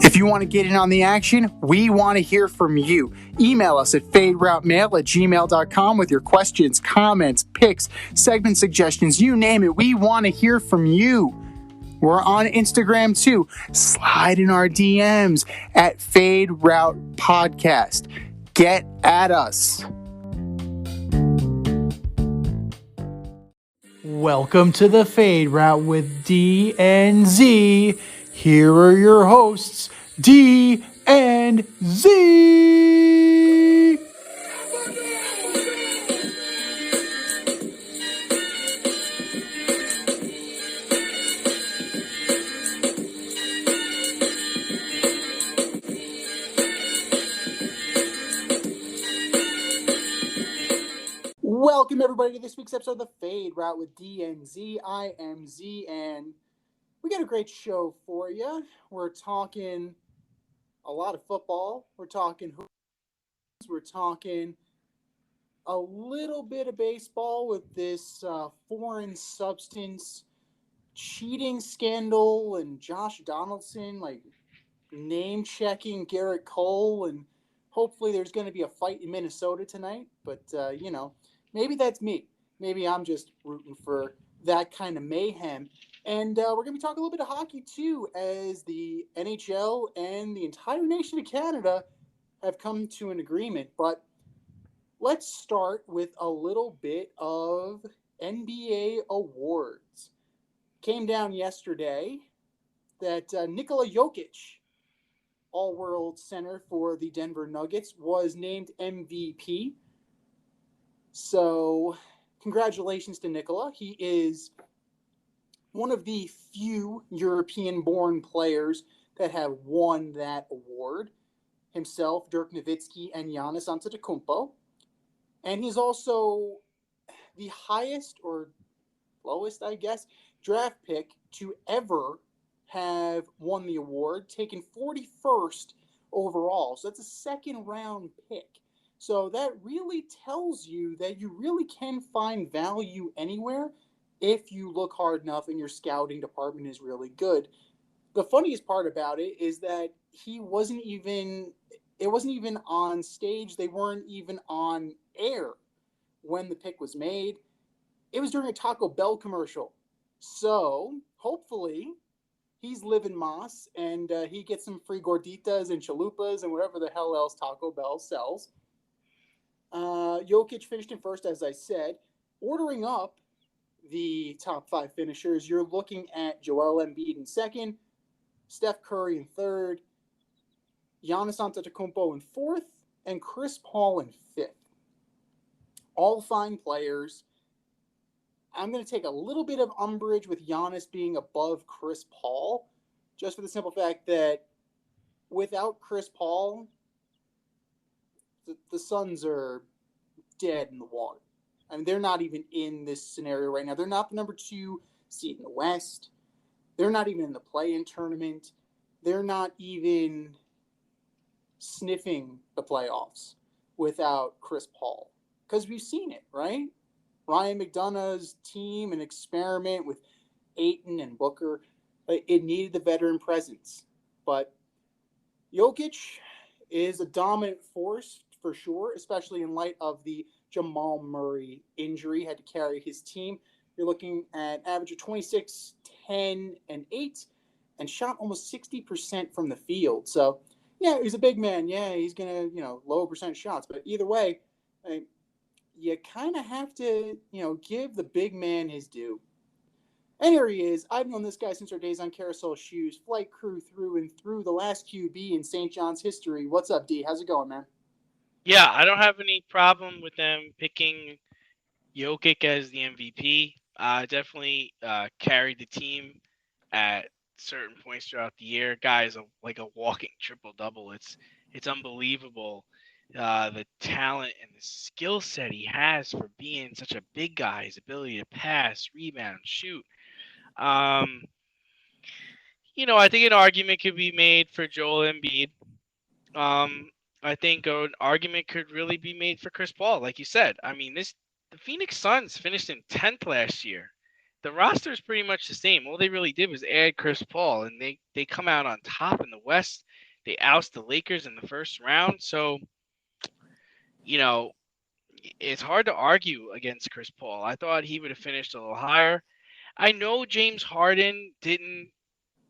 If you want to get in on the action, we want to hear from you. Email us at faderoutemail@gmail.com with your questions, comments, picks, segment suggestions, you name it. We want to hear from you. We're on Instagram too. Slide in our DMs at Fade Route Podcast. Get at us. Welcome to the Fade Route with D and Z. Here are your hosts, D and Z. Welcome, everybody, to this week's episode of the Fade Route with D and Z. I am Z, and we got a great show for you. We're talking a lot of football. We're talking hoops. We're talking a little bit of baseball with this foreign substance cheating scandal and Josh Donaldson, name-checking Garrett Cole, and hopefully there's going to be a fight in Minnesota tonight. But, maybe that's me. Maybe I'm just rooting for that kind of mayhem. And we're going to be talking a little bit of hockey, too, as the NHL and the entire nation of Canada have come to an agreement. But let's start with a little bit of NBA awards. Came down yesterday that Nikola Jokic, all-world center for the Denver Nuggets, was named MVP. So, congratulations to Nikola. He is one of the few European-born players that have won that award. Himself, Dirk Nowitzki, and Giannis Antetokounmpo. And he's also the highest or lowest, I guess, draft pick to ever have won the award, taken 41st overall. So that's a second-round pick. So that really tells you that you really can find value anywhere if you look hard enough and your scouting department is really good. The funniest part about it is that it wasn't even on stage. They weren't even on air when the pick was made. It was during a Taco Bell commercial. So hopefully he's living Moss and he gets some free gorditas and chalupas and whatever the hell else Taco Bell sells. Jokic finished in first, as I said. Ordering up the top five finishers, you're looking at Joel Embiid in second, Steph Curry in third, Giannis Antetokounmpo in fourth, and Chris Paul in fifth. All fine players. I'm going to take a little bit of umbrage with Giannis being above Chris Paul, just for the simple fact that without Chris Paul, the Suns are dead in the water. I mean, they're not even in this scenario right now. They're not the number 2 seed in the West. They're not even in the play-in tournament. They're not even sniffing the playoffs without Chris Paul. Because we've seen it, right? Ryan McDonough's team, an experiment with Ayton and Booker. It needed the veteran presence. But Jokic is a dominant force for sure, especially in light of the Jamal Murray injury. Had to carry his team. You're looking at average of 26, 10, and 8, and shot almost 60% from the field. So, yeah, he's a big man. Yeah, he's going to, lower percent shots. But either way, you kind of have to, give the big man his due. And here he is. I've known this guy since our days on Carousel Shoes, flight crew through and through, the last QB in St. John's history. What's up, D? How's it going, man? Yeah, I don't have any problem with them picking Jokic as the MVP. Definitely carried the team at certain points throughout the year. Guy is like a walking triple-double. It's unbelievable the talent and the skill set he has for being such a big guy. His ability to pass, rebound, shoot. I think an argument could be made for Joel Embiid. I think an argument could really be made for Chris Paul, like you said. I mean, the Phoenix Suns finished in 10th last year. The roster is pretty much the same. All they really did was add Chris Paul, and they come out on top in the West. They oust the Lakers in the first round. So, you know, it's hard to argue against Chris Paul. I thought he would have finished a little higher. I know James Harden didn't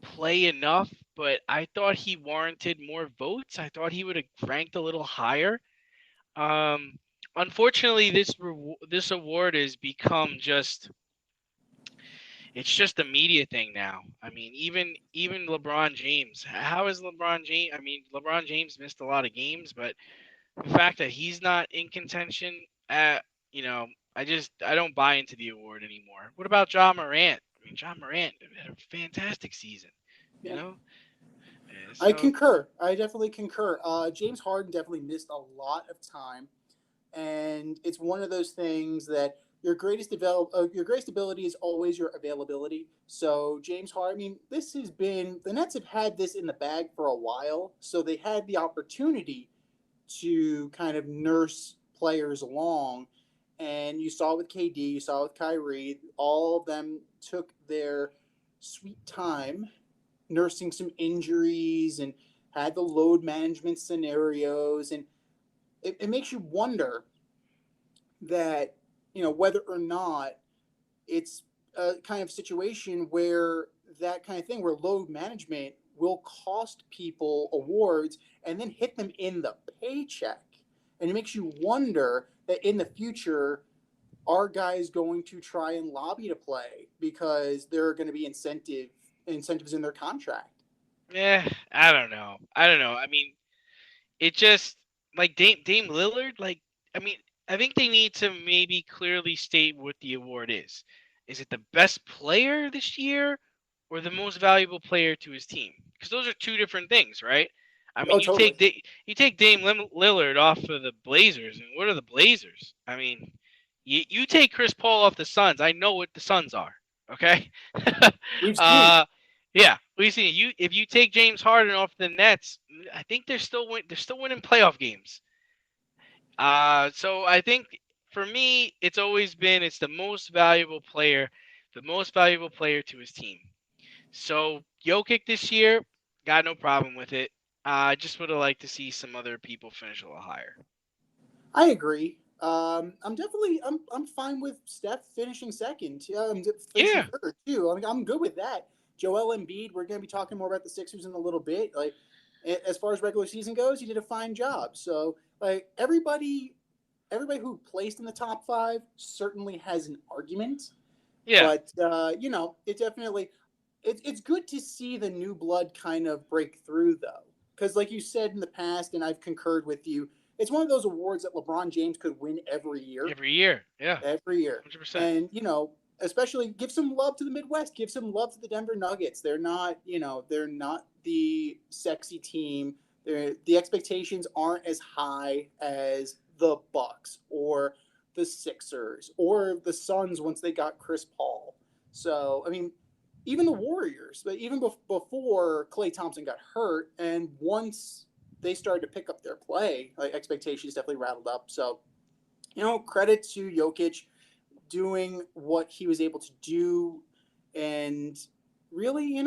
play enough, but I thought he warranted more votes. I thought he would have ranked a little higher. Um, Unfortunately, this award has become just it's just a media thing now. I mean, even LeBron James. How is LeBron James? I mean, LeBron James missed a lot of games, but the fact that he's not in contention, you know, I don't buy into the award anymore. What about John Morant? I mean, John Morant had a fantastic season. You Yeah. know, I so concur. I definitely concur. James Harden definitely missed a lot of time, and it's one of those things that your greatest ability is always your availability. So James Harden, I mean, this has been the Nets have had this in the bag for a while, so they had the opportunity to kind of nurse players along. And you saw it with KD, you saw it with Kyrie, all of them took their sweet time nursing some injuries and had the load management scenarios. And it makes you wonder that, whether or not it's a kind of situation where that kind of thing where load management will cost people awards and then hit them in the paycheck. And it makes you wonder that in the future, are guys going to try and lobby to play because there are going to be incentives in their contract? yeah, I don't know. I don't know. I mean, it just like Dame Lillard. Like, I mean, I think they need to maybe clearly state what the award is. Is it the best player this year, or the most valuable player to his team? Because those are two different things, right? I mean, Oh, totally. You take Dame Lillard off of the Blazers, and what are the Blazers? I mean, you take Chris Paul off the Suns. I know what the Suns are. Okay. We've seen it. uh, yeah, we see you. If you take James Harden off the Nets, I think they're still winning playoff games. So I think for me, it's always been it's the most valuable player to his team. So Jokic this year, got no problem with it. I just would have liked to see some other people finish a little higher. I agree. I'm fine with Steph finishing second. Finishing Yeah, third too. I'm good with that. Joel Embiid. We're going to be talking more about the Sixers in a little bit. Like, as far as regular season goes, he did a fine job. So, like, everybody who placed in the top five certainly has an argument. yeah, But it definitely it's good to see the new blood kind of break through, though, because like you said in the past, and I've concurred with you, it's one of those awards that LeBron James could win every year. Yeah, every year, 100%. and especially give some love to the Midwest, give some love to the Denver Nuggets. They're not the sexy team. The expectations aren't as high as the Bucks or the Sixers or the Suns once they got Chris Paul. So, I mean, even the Warriors, but even before Klay Thompson got hurt, and once they started to pick up their play, like, expectations definitely rattled up. So, credit to Jokic doing what he was able to do and really,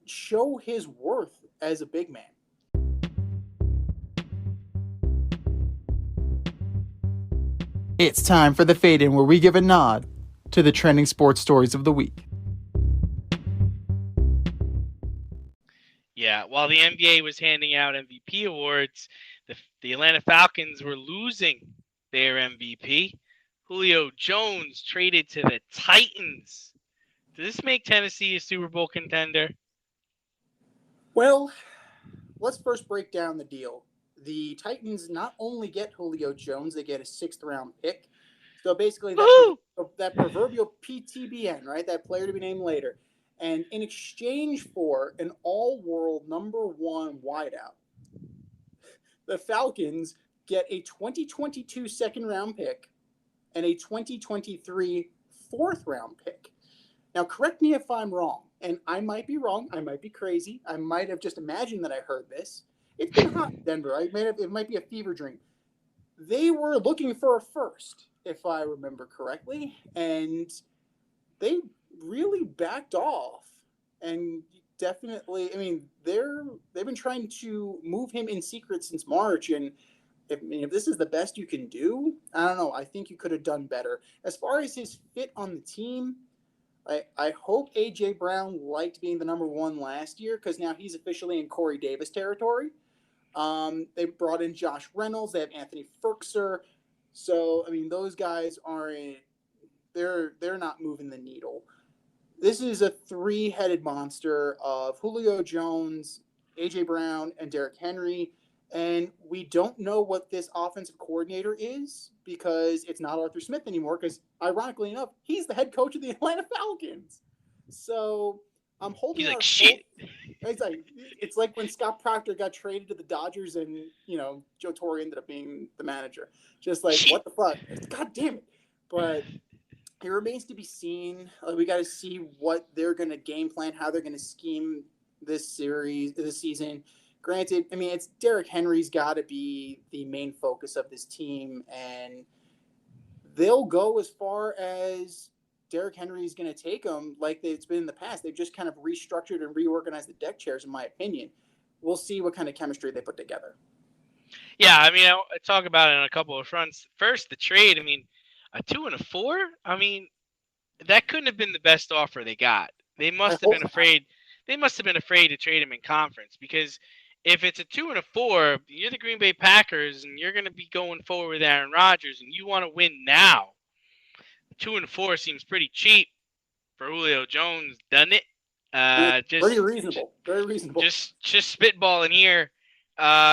show his worth as a big man. It's time for the fade in, where we give a nod to the trending sports stories of the week. Yeah, while the NBA was handing out MVP awards, the Atlanta Falcons were losing their MVP. Julio Jones traded to the Titans. Does this make Tennessee a Super Bowl contender? Well, let's first break down the deal. The Titans not only get Julio Jones, they get a sixth round pick. So basically, Woo! that proverbial PTBN, right? That player to be named later. And in exchange for an all world number one wideout, the Falcons get a 2022 second round pick and a 2023 fourth round pick. Now, correct me if I'm wrong, and I might be wrong. I might be crazy. I might have just imagined that I heard this. It's been hot in Denver. It might be a fever dream. They were looking for a first, if I remember correctly, and they really backed off. And definitely. I mean, they've been trying to move him in secret since March, and if this is the best you can do, I don't know. I think you could have done better. As far as his fit on the team, I hope AJ Brown liked being the number one last year because now he's officially in Corey Davis territory. They brought in Josh Reynolds. They have Anthony Ferkser. So I mean, those guys aren't. They're not moving the needle. This is a three-headed monster of Julio Jones, AJ Brown, and Derrick Henry. And we don't know what this offensive coordinator is because it's not Arthur Smith anymore. Because ironically enough, he's the head coach of the Atlanta Falcons. So I'm He's holding like, out hope. shit. It's like when Scott Proctor got traded to the Dodgers and Joe Torre ended up being the manager. Just like Shit. what the fuck? God damn it! But it remains to be seen. We got to see what they're going to game plan, how they're going to scheme this season. Granted, I mean, it's Derrick Henry's got to be the main focus of this team, and they'll go as far as Derrick Henry's going to take them, like it's been in the past. They've just kind of restructured and reorganized the deck chairs, in my opinion. We'll see what kind of chemistry they put together. Yeah, I mean, I talk about it on a couple of fronts. First, the trade. I mean, a 2 and a 4. I mean, that couldn't have been the best offer they got. They I must have hope been not. afraid. They must have been afraid to trade him in conference because if it's a 2 and a 4, you're the Green Bay Packers and you're going to be going forward with Aaron Rodgers and you want to win now. 2 and 4 seems pretty cheap for Julio Jones, doesn't it? It's very Just reasonable. Very reasonable. just spitballing here,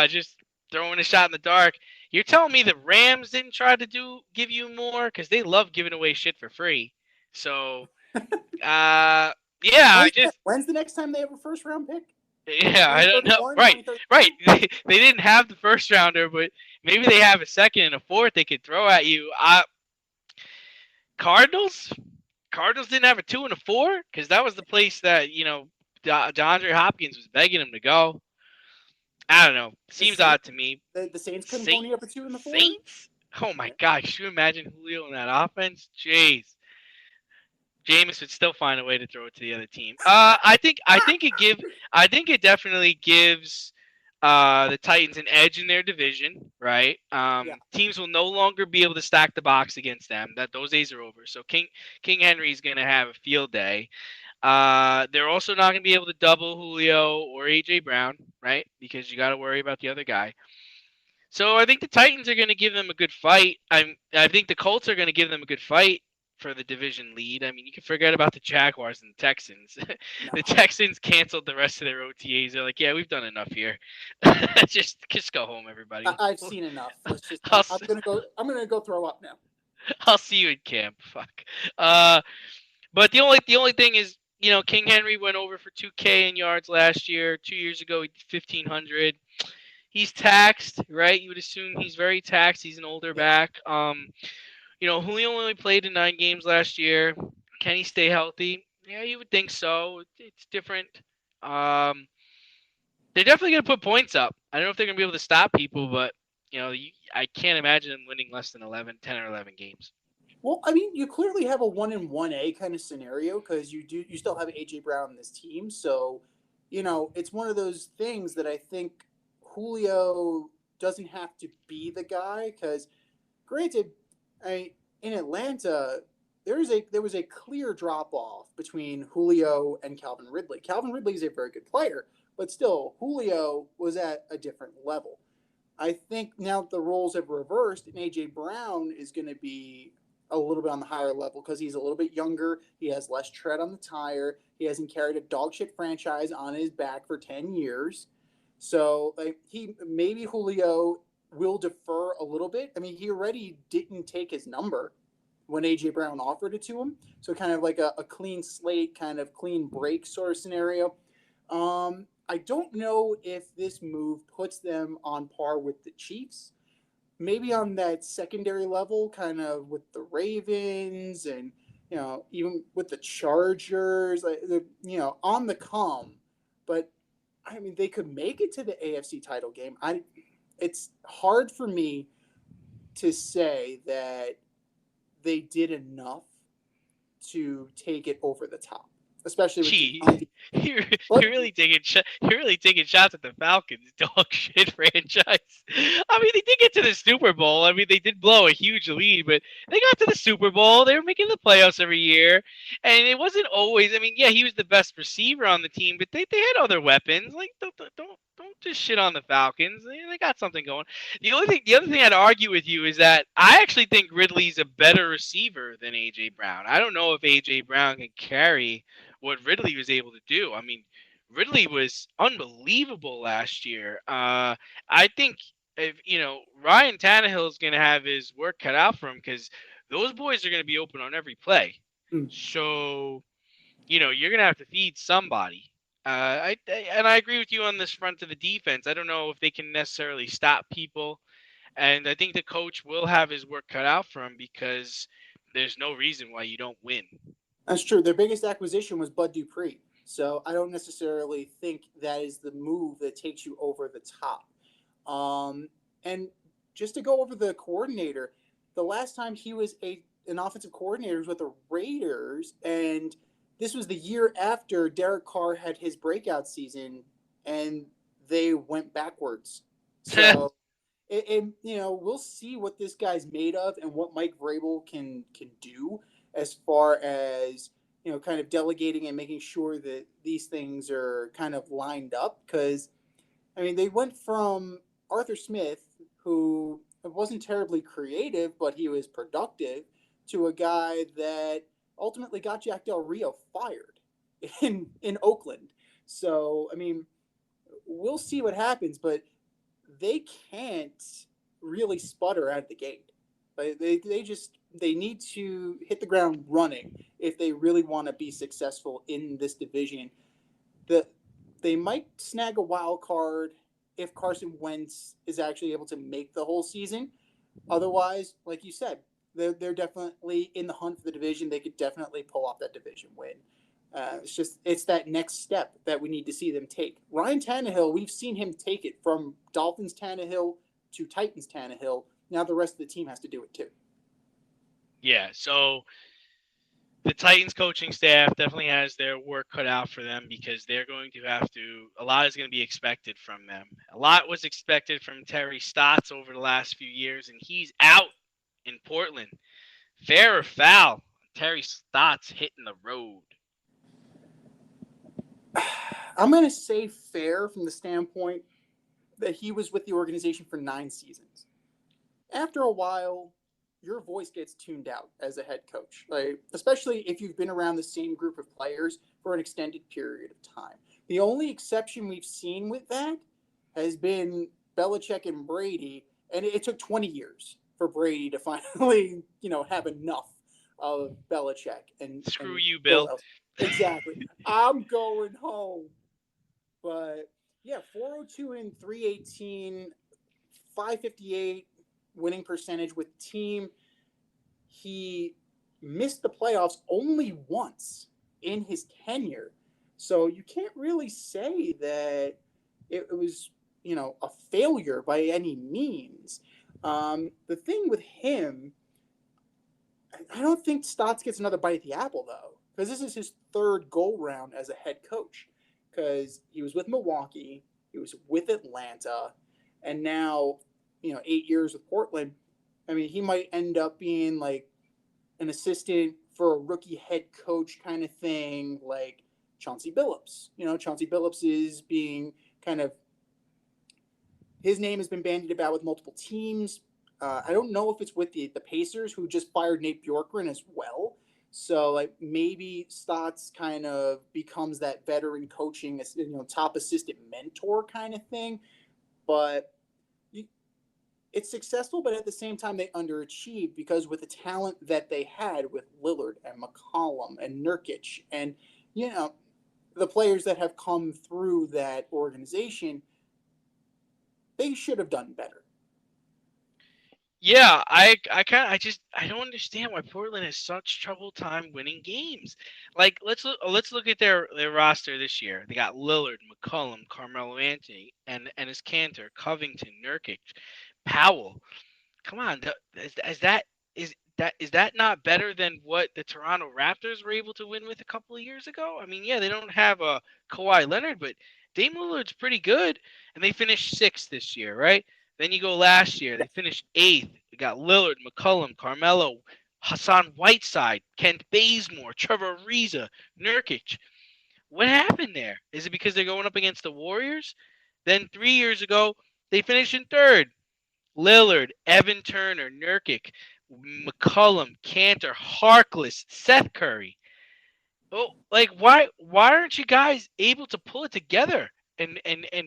just throwing a shot in the dark. You're telling me the Rams didn't try to give you more because they love giving away shit for free. So, yeah, When's the next time they have a first round pick? yeah, I don't know. 2031, Right, 2032? right. They didn't have the first rounder, but maybe they have a second and a fourth they could throw at you. Cardinals. Cardinals didn't have a 2 and a 4 because that was the place that DeAndre Hopkins was begging him to go. I don't know. The Seems Saints, odd to me. the Saints couldn't Saint, pony up a 2 and a 4. Saints? Oh my Yeah. God! Could you imagine Julio in that offense? Jeez. Jameis would still find a way to throw it to the other team. I think it definitely gives the Titans an edge in their division, right? Yeah. Teams will no longer be able to stack the box against them. That those days are over. So King Henry's gonna have a field day. They're also not gonna be able to double Julio or AJ Brown, right? Because you got to worry about the other guy. So I think the Titans are going to give them a good fight. I think the Colts are going to give them a good fight for the division lead. I mean, you can forget about the Jaguars and the Texans. No. The Texans canceled the rest of their OTAs. They're like, yeah, we've done enough here. just go home, everybody. I've seen enough. Let's just. I'll, I'm gonna go. I'm gonna go throw up now. I'll see you in camp. Fuck. But the only thing is, King Henry went over for 2K in yards last year. 2 years ago, he did 1,500. He's taxed, right? You would assume he's very taxed. He's an older Yeah. back. Julio only played in 9 games last year. Can he stay healthy? Yeah, you would think so. It's different. Um, they're definitely going to put points up. I don't know if they're going to be able to stop people, but I can't imagine them winning less than 10 or 11 games. Well, I mean, you clearly have a 1-1A kind of scenario because you still have AJ Brown in this team, so it's one of those things that I think Julio doesn't have to be the guy because, granted, in Atlanta there was a clear drop off between Julio and Calvin Ridley. Calvin Ridley is a very good player, but still Julio was at a different level. I think now that the roles have reversed and AJ Brown is going to be a little bit on the higher level because he's a little bit younger. He has less tread on the tire. He hasn't carried a dog shit franchise on his back for 10 years. So maybe Julio will defer a little bit. I mean, he already didn't take his number when AJ Brown offered it to him. So kind of like a clean slate, kind of clean break sort of scenario. I don't know if this move puts them on par with the Chiefs. Maybe on that secondary level, kind of with the Ravens and even with the Chargers, on the come. But I mean, they could make it to the AFC title game. It's hard for me to say that they did enough to take it over the top. especially with Gee, young people. you're, But you're really taking shots at the Falcons, dog shit franchise. I mean, they did get to the Super Bowl. I mean, they did blow a huge lead, but they got to the Super Bowl. They were making the playoffs every year, and it wasn't always. I mean, yeah, he was the best receiver on the team, but they had other weapons. Like, don't just shit on the Falcons. They got something going. The other thing I'd argue with you is that I actually think Ridley's a better receiver than AJ Brown. I don't know if AJ Brown can carry what Ridley was able to do. I mean, Ridley was unbelievable last year. I think if Ryan Tannehill is going to have his work cut out for him because those boys are going to be open on every play. mm, So you're going to have to feed somebody. And I agree with you on this front of the defense. I don't know if they can necessarily stop people, and I think the coach will have his work cut out for him because there's no reason why you don't win. that's true. Their biggest acquisition was Bud Dupree. So I don't necessarily think that is the move that takes you over the top. And just to go over the coordinator, the last time he was an offensive coordinator was with the Raiders, and this was the year after Derek Carr had his breakout season, and they went backwards. So we'll see what this guy's made of and what Mike Vrabel can do as far as kind of delegating and making sure that these things are kind of lined up. Because I mean, they went from Arthur Smith, who wasn't terribly creative, but he was productive, to a guy that ultimately got Jack Del Rio fired in Oakland. So I mean, we'll see what happens, but they can't really sputter out of the gate. They need to hit the ground running if they really want to be successful in this division. The They might snag a wild card if Carson Wentz is actually able to make the whole season. Otherwise, like you said, they're definitely in the hunt for the division. They could definitely pull off that division win. It's that next step that we need to see them take. Ryan Tannehill, we've seen him take it from Dolphins Tannehill to Titans Tannehill. Now the rest of the team has to do it too. Yeah, so the Titans coaching staff definitely has their work cut out for them because they're going to have to. A lot is going to be expected from them. A lot was expected from Terry Stotts over the last few years, and he's out in Portland. Fair or foul? Terry Stotts hitting the road. I'm going to say fair from the standpoint that he was with the organization for 9 seasons. After a while, your voice gets tuned out as a head coach, like, especially if you've been around the same group of players for an extended period of time. The only exception we've seen with that has been Belichick and Brady, and it took 20 years for Brady to finally, have enough of Belichick Screw and you, Bill Bill. Belichick. Exactly. I'm going home. But yeah, 402 and 318, 558 winning percentage with the team. He missed the playoffs only once in his tenure. So you can't really say that it was, a failure by any means. The thing with him, I don't think Stotts gets another bite at the apple, though, because this is his third go round as a head coach. Because he was with Milwaukee, he was with Atlanta, and now, 8 years with Portland. I mean, he might end up being like an assistant for a rookie head coach kind of thing, like Chauncey Billups. Chauncey Billups is being kind of, his name has been bandied about with multiple teams. I don't know if it's with the Pacers, who just fired Nate Bjorkgren as well. So like maybe Stotts kind of becomes that veteran coaching, top assistant mentor kind of thing. But it's successful, but at the same time they underachieved because with the talent that they had with Lillard and McCollum and Nurkic and the players that have come through that organization, they should have done better. Yeah, I don't understand why Portland has such trouble time winning games. Like let's look at their roster this year. They got Lillard, McCollum, Carmelo Anthony, and his Cantor, Covington, Nurkic, Powell. Come on, is that is that not better than what the Toronto Raptors were able to win with a couple of years ago? I mean, yeah, they don't have a Kawhi Leonard, but Dame Lillard's pretty good, and they finished sixth this year, right? Then you go last year, they finished eighth. We got Lillard, McCollum, Carmelo, Hassan Whiteside, Kent Bazemore, Trevor Ariza, Nurkic. What happened there? Is it because they're going up against the Warriors? Then 3 years ago, they finished in third. Lillard, Evan Turner, Nurkic, McCollum, Cantor, Harkless, Seth Curry. Oh, like why aren't you guys able to pull it together and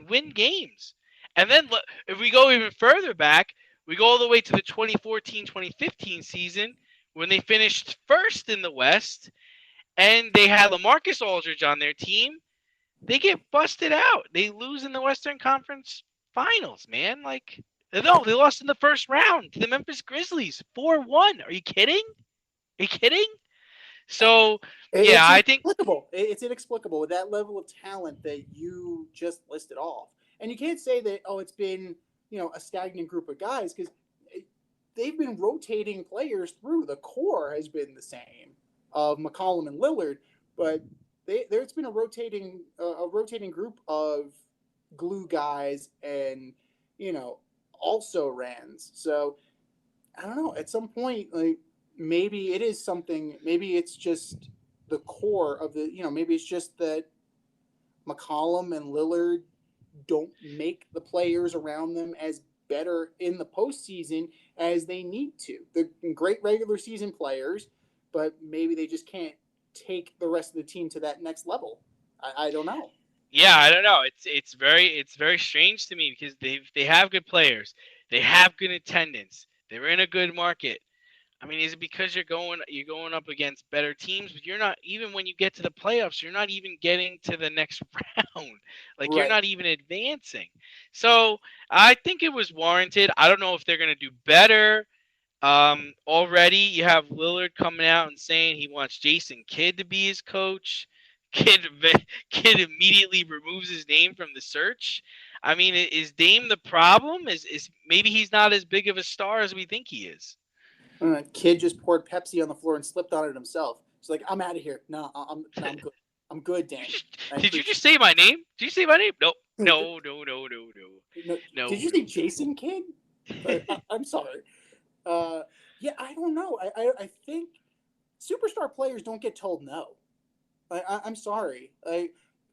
win games? And then if we go even further back, we go all the way to the 2014-2015 season when they finished first in the West and they had LaMarcus Aldridge on their team. They get busted out. They lose in the Western Conference Finals, man. Like, no, they lost in the first round to the Memphis Grizzlies, 4-1. Are you kidding? Are you kidding? So, yeah, It's I think. inexplicable. It's inexplicable with that level of talent that you just listed off. And you can't say that, it's been, a stagnant group of guys, because they've been rotating players through. The core has been the same of McCollum and Lillard, but there's been a rotating group of glue guys and, also rans. So I don't know. At some point, like, maybe it is something. Maybe it's just the core of the. Maybe it's just that McCollum and Lillard don't make the players around them as better in the postseason as they need to. They're great regular season players, but maybe they just can't take the rest of the team to that next level. I don't know. Yeah, I don't know. It's very strange to me because they have good players, they have good attendance, they're in a good market. I mean, is it because you're going up against better teams, but you're not, even when you get to the playoffs, you're not even getting to the next round. Like, you're Right. not even advancing. So I think it was warranted. I don't know if they're gonna do better. Already you have Lillard coming out and saying he wants Jason Kidd to be his coach. Kidd, Kidd immediately removes his name from the search. I mean, is Dame the problem? Is maybe he's not as big of a star as we think he is? Kid just poured Pepsi on the floor and slipped on it himself. He's like, "I'm out of here. No, I'm good. I'm good, Dan. Did you just say my name? Did you say my name? No, no, no, no, no, no, no. Did you say Jason Kidd? I'm sorry. Yeah, I don't know. I think superstar players don't get told no. I'm sorry.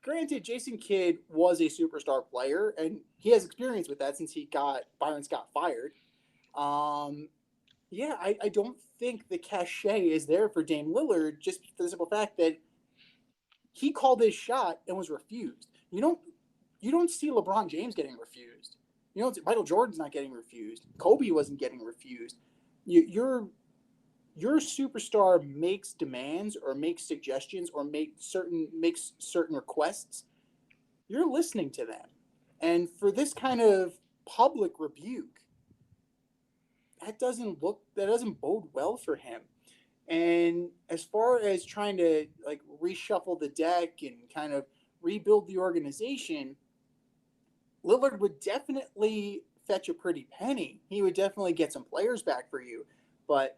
Granted, Jason Kidd was a superstar player, and he has experience with that since he got Byron Scott fired. Yeah, I don't think the cachet is there for Dame Lillard just for the simple fact that he called his shot and was refused. You don't see LeBron James getting refused. Michael Jordan's not getting refused. Kobe wasn't getting refused. Your superstar makes demands or makes suggestions or makes certain requests. You're listening to them, and for this kind of public rebuke, that doesn't bode well for him. And as far as trying to like reshuffle the deck and kind of rebuild the organization, Lillard would definitely fetch a pretty penny. He would definitely get some players back for you, but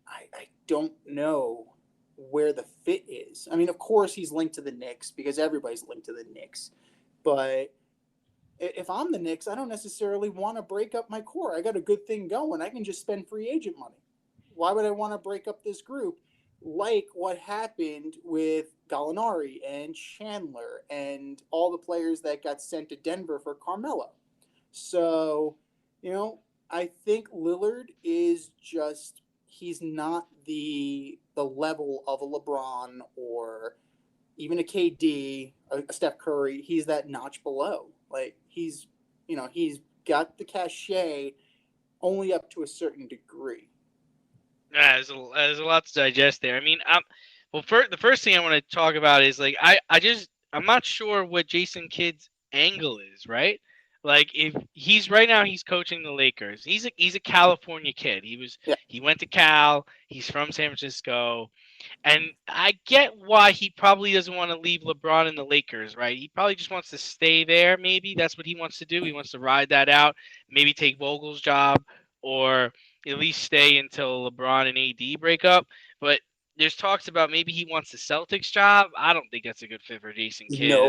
I don't know where the fit is. I mean, of course he's linked to the Knicks because everybody's linked to the Knicks, but if I'm the Knicks, I don't necessarily want to break up my core. I got a good thing going. I can just spend free agent money. Why would I want to break up this group? Like what happened with Gallinari and Chandler and all the players that got sent to Denver for Carmelo. So, I think Lillard is just he's not the level of a LeBron or even a KD, a Steph Curry. He's that notch below. Like he's got the cachet only up to a certain degree. There's a lot to digest there. I mean, the first thing I want to talk about is like I'm not sure what Jason Kidd's angle is, right? Like if he's right now he's coaching the Lakers. He's a California kid. He went to Cal. He's from San Francisco. And I get why he probably doesn't want to leave LeBron and the Lakers, right? He probably just wants to stay there. Maybe that's what he wants to do. He wants to ride that out. Maybe take Vogel's job or at least stay until LeBron and AD break up. But there's talks about maybe he wants the Celtics job. I don't think that's a good fit for Jason Kidd. No.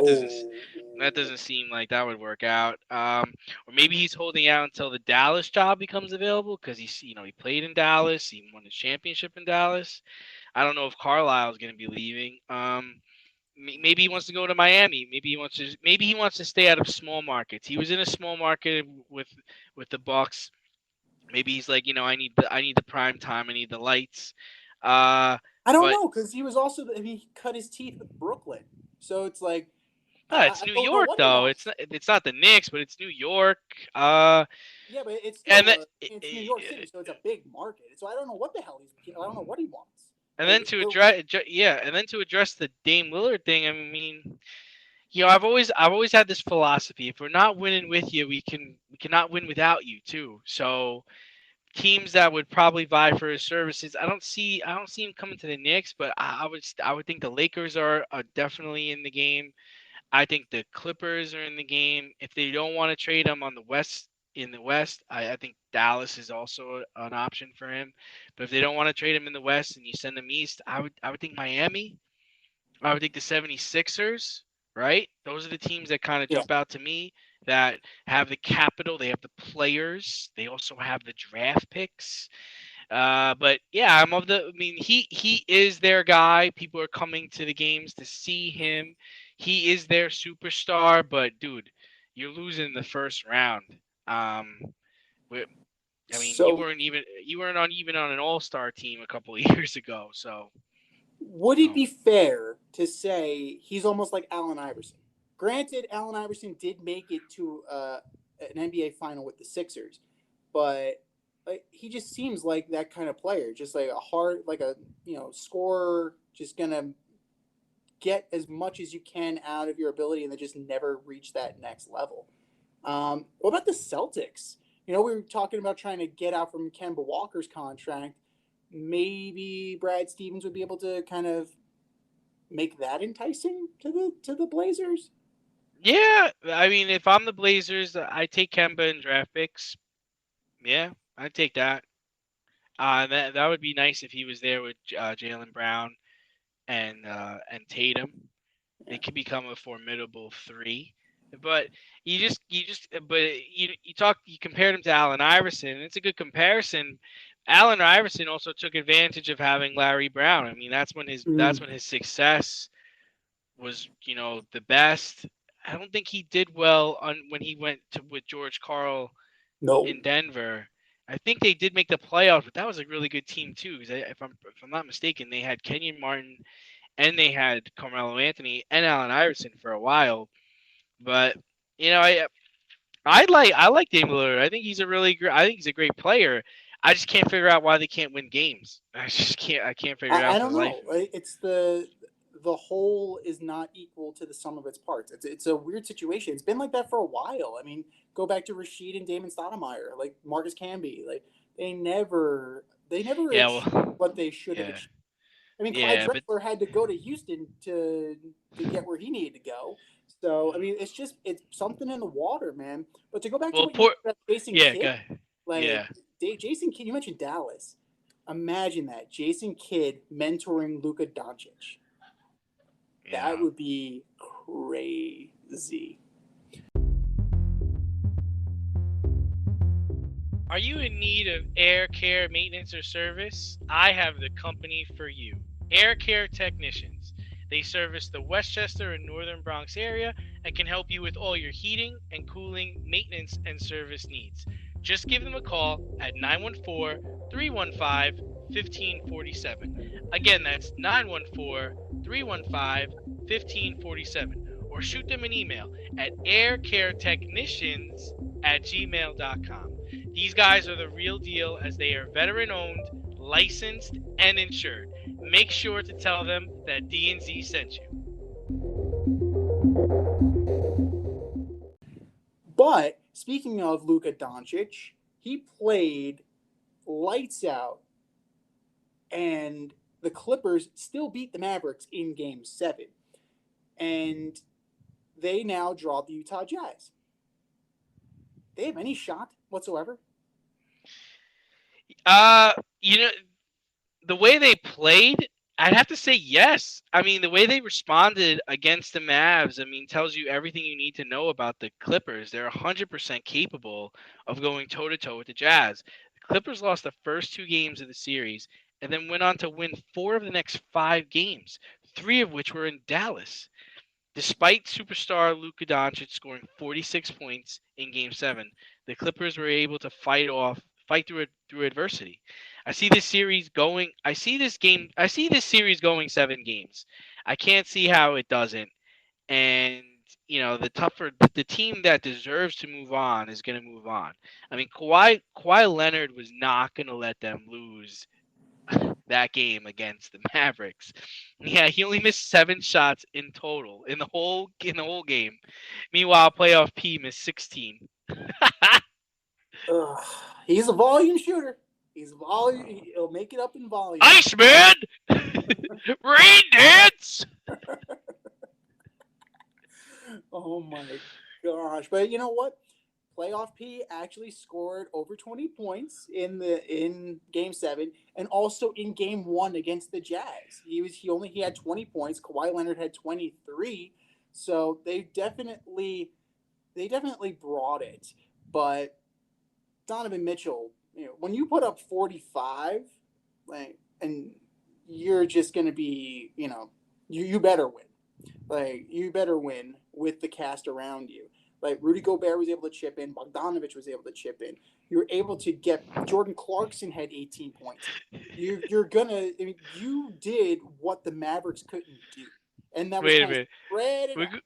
That doesn't seem like that would work out. Or maybe he's holding out until the Dallas job becomes available because he played in Dallas, he won a championship in Dallas. I don't know if Carlisle's going to be leaving. Maybe he wants to go to Miami. Maybe he wants to stay out of small markets. He was in a small market with the Bucks. Maybe he's like, I need the prime time. I need the lights. I don't But know because he cut his teeth with Brooklyn, so it's like it's I New don't know York what he though. It's wants. not. It's not the Knicks, but it's New York. Yeah, but it's And still then, it's New York City, so it's a big market. So I don't know what the hell I don't know what he wants. and then Like to address the Dame Lillard thing. I mean, I've always had this philosophy: if we're not winning with you, we cannot win without you too. So teams that would probably vie for his services, I don't see him coming to the Knicks, but I would think the Lakers are definitely in the game. I think the Clippers are in the game. If they don't want to trade him in the West, I think Dallas is also an option for him. But if they don't want to trade him in the West and you send him East, I would think Miami. I would think the 76ers, right? Those are the teams that kind of yeah. jump out to me that have the capital, they have the players, they also have the draft picks. But yeah, I mean, he is their guy. People are coming to the games to see him. He is their superstar. But dude, you're losing the first round. Um, I mean, you So weren't even on an All Star team a couple of years ago. So would it no. be fair to say he's almost like Allen Iverson? Granted, Allen Iverson did make it to an NBA final with the Sixers, but he just seems like that kind of player, just like a scorer, just gonna get as much as you can out of your ability and then just never reach that next level. What about the Celtics? We were talking about trying to get out from Kemba Walker's contract. Maybe Brad Stevens would be able to kind of make that enticing to the Blazers. Yeah, I mean, if I'm the Blazers, I take Kemba and draft picks. Yeah, I'd take that. That would be nice if he was there with Jalen Brown and Tatum. They Yeah. could become a formidable three. But you compared him to Allen Iverson. And it's a good comparison. Allen Iverson also took advantage of having Larry Brown. I mean, that's Mm, when his success was, the best. I don't think he did well when he went with George Karl no. in Denver. I think they did make the playoffs, but that was a really good team too. Because if I'm not mistaken, they had Kenyon Martin and they had Carmelo Anthony and Allen Iverson for a while. But you know, I like Dame Lillard. I think he's a great player. I just can't figure out why they can't win games. I can't figure it I out for don't the life know. of me. It's the whole is not equal to the sum of its parts. It's a weird situation. It's been like that for a while. I mean, go back to Rashid and Damon Stoudemire, like Marcus Camby. Like they never Yeah, achieved well, what they should have yeah, achieved. I mean, Clyde yeah, but Drexler had to go to Houston to get where he needed to go. So I mean, it's something in the water, man. But to go back to well, what you mentioned about Jason yeah, Kidd, go ahead. like Yeah, Jason Kidd, you mentioned Dallas. Imagine that Jason Kidd mentoring Luka Doncic. That yeah. would be crazy. Are you in need of air care maintenance or service? I have the company for you. Air Care Technicians. They service the Westchester and Northern Bronx area and can help you with all your heating and cooling, maintenance, and service needs. Just give them a call at 914-315-1547. Again, that's 914-315-1547. Or shoot them an email at aircaretechnicians@gmail.com. These guys are the real deal as they are veteran owned, licensed, and insured. Make sure to tell them that D&Z sent you. But speaking of Luka Doncic, he played lights out, and the Clippers still beat the Mavericks in Game 7. And they now draw the Utah Jazz. They have any shot whatsoever? Uh, you know, the way they played, I'd have to say yes. I mean, the way they responded against the Mavs, I mean, tells you everything you need to know about the Clippers. They're 100% capable of going toe to toe with the Jazz. The Clippers lost the first two games of the series and then went on to win four of the next five games, three of which were in Dallas. Despite superstar Luka Doncic scoring 46 points in Game 7, the Clippers were able to fight through adversity. I see this series going 7 games. I can't see how it doesn't. And the team that deserves to move on is going to move on. I mean, Kawhi Leonard was not going to let them lose that game against the Mavericks. Yeah, he only missed 7 shots in total in the whole game. Meanwhile, playoff P missed 16. Ugh, he's a volume shooter. He's volume. He'll make it up in volume. Iceman, rain dance. Oh my gosh! But you know what? Playoff P actually scored over 20 points in Game 7, and also in Game 1 against the Jazz. He had 20 points. Kawhi Leonard had 23. So they definitely brought it. But Donovan Mitchell, when you put up 45, like, and you're just going to be, you better win. Like, you better win with the cast around you. Like, Rudy Gobert was able to chip in, Bogdanovich was able to chip in. You're able to get Jordan Clarkson had 18 points. You did what the Mavericks couldn't do, and that was Wait a kind of minute. spread it We're, out.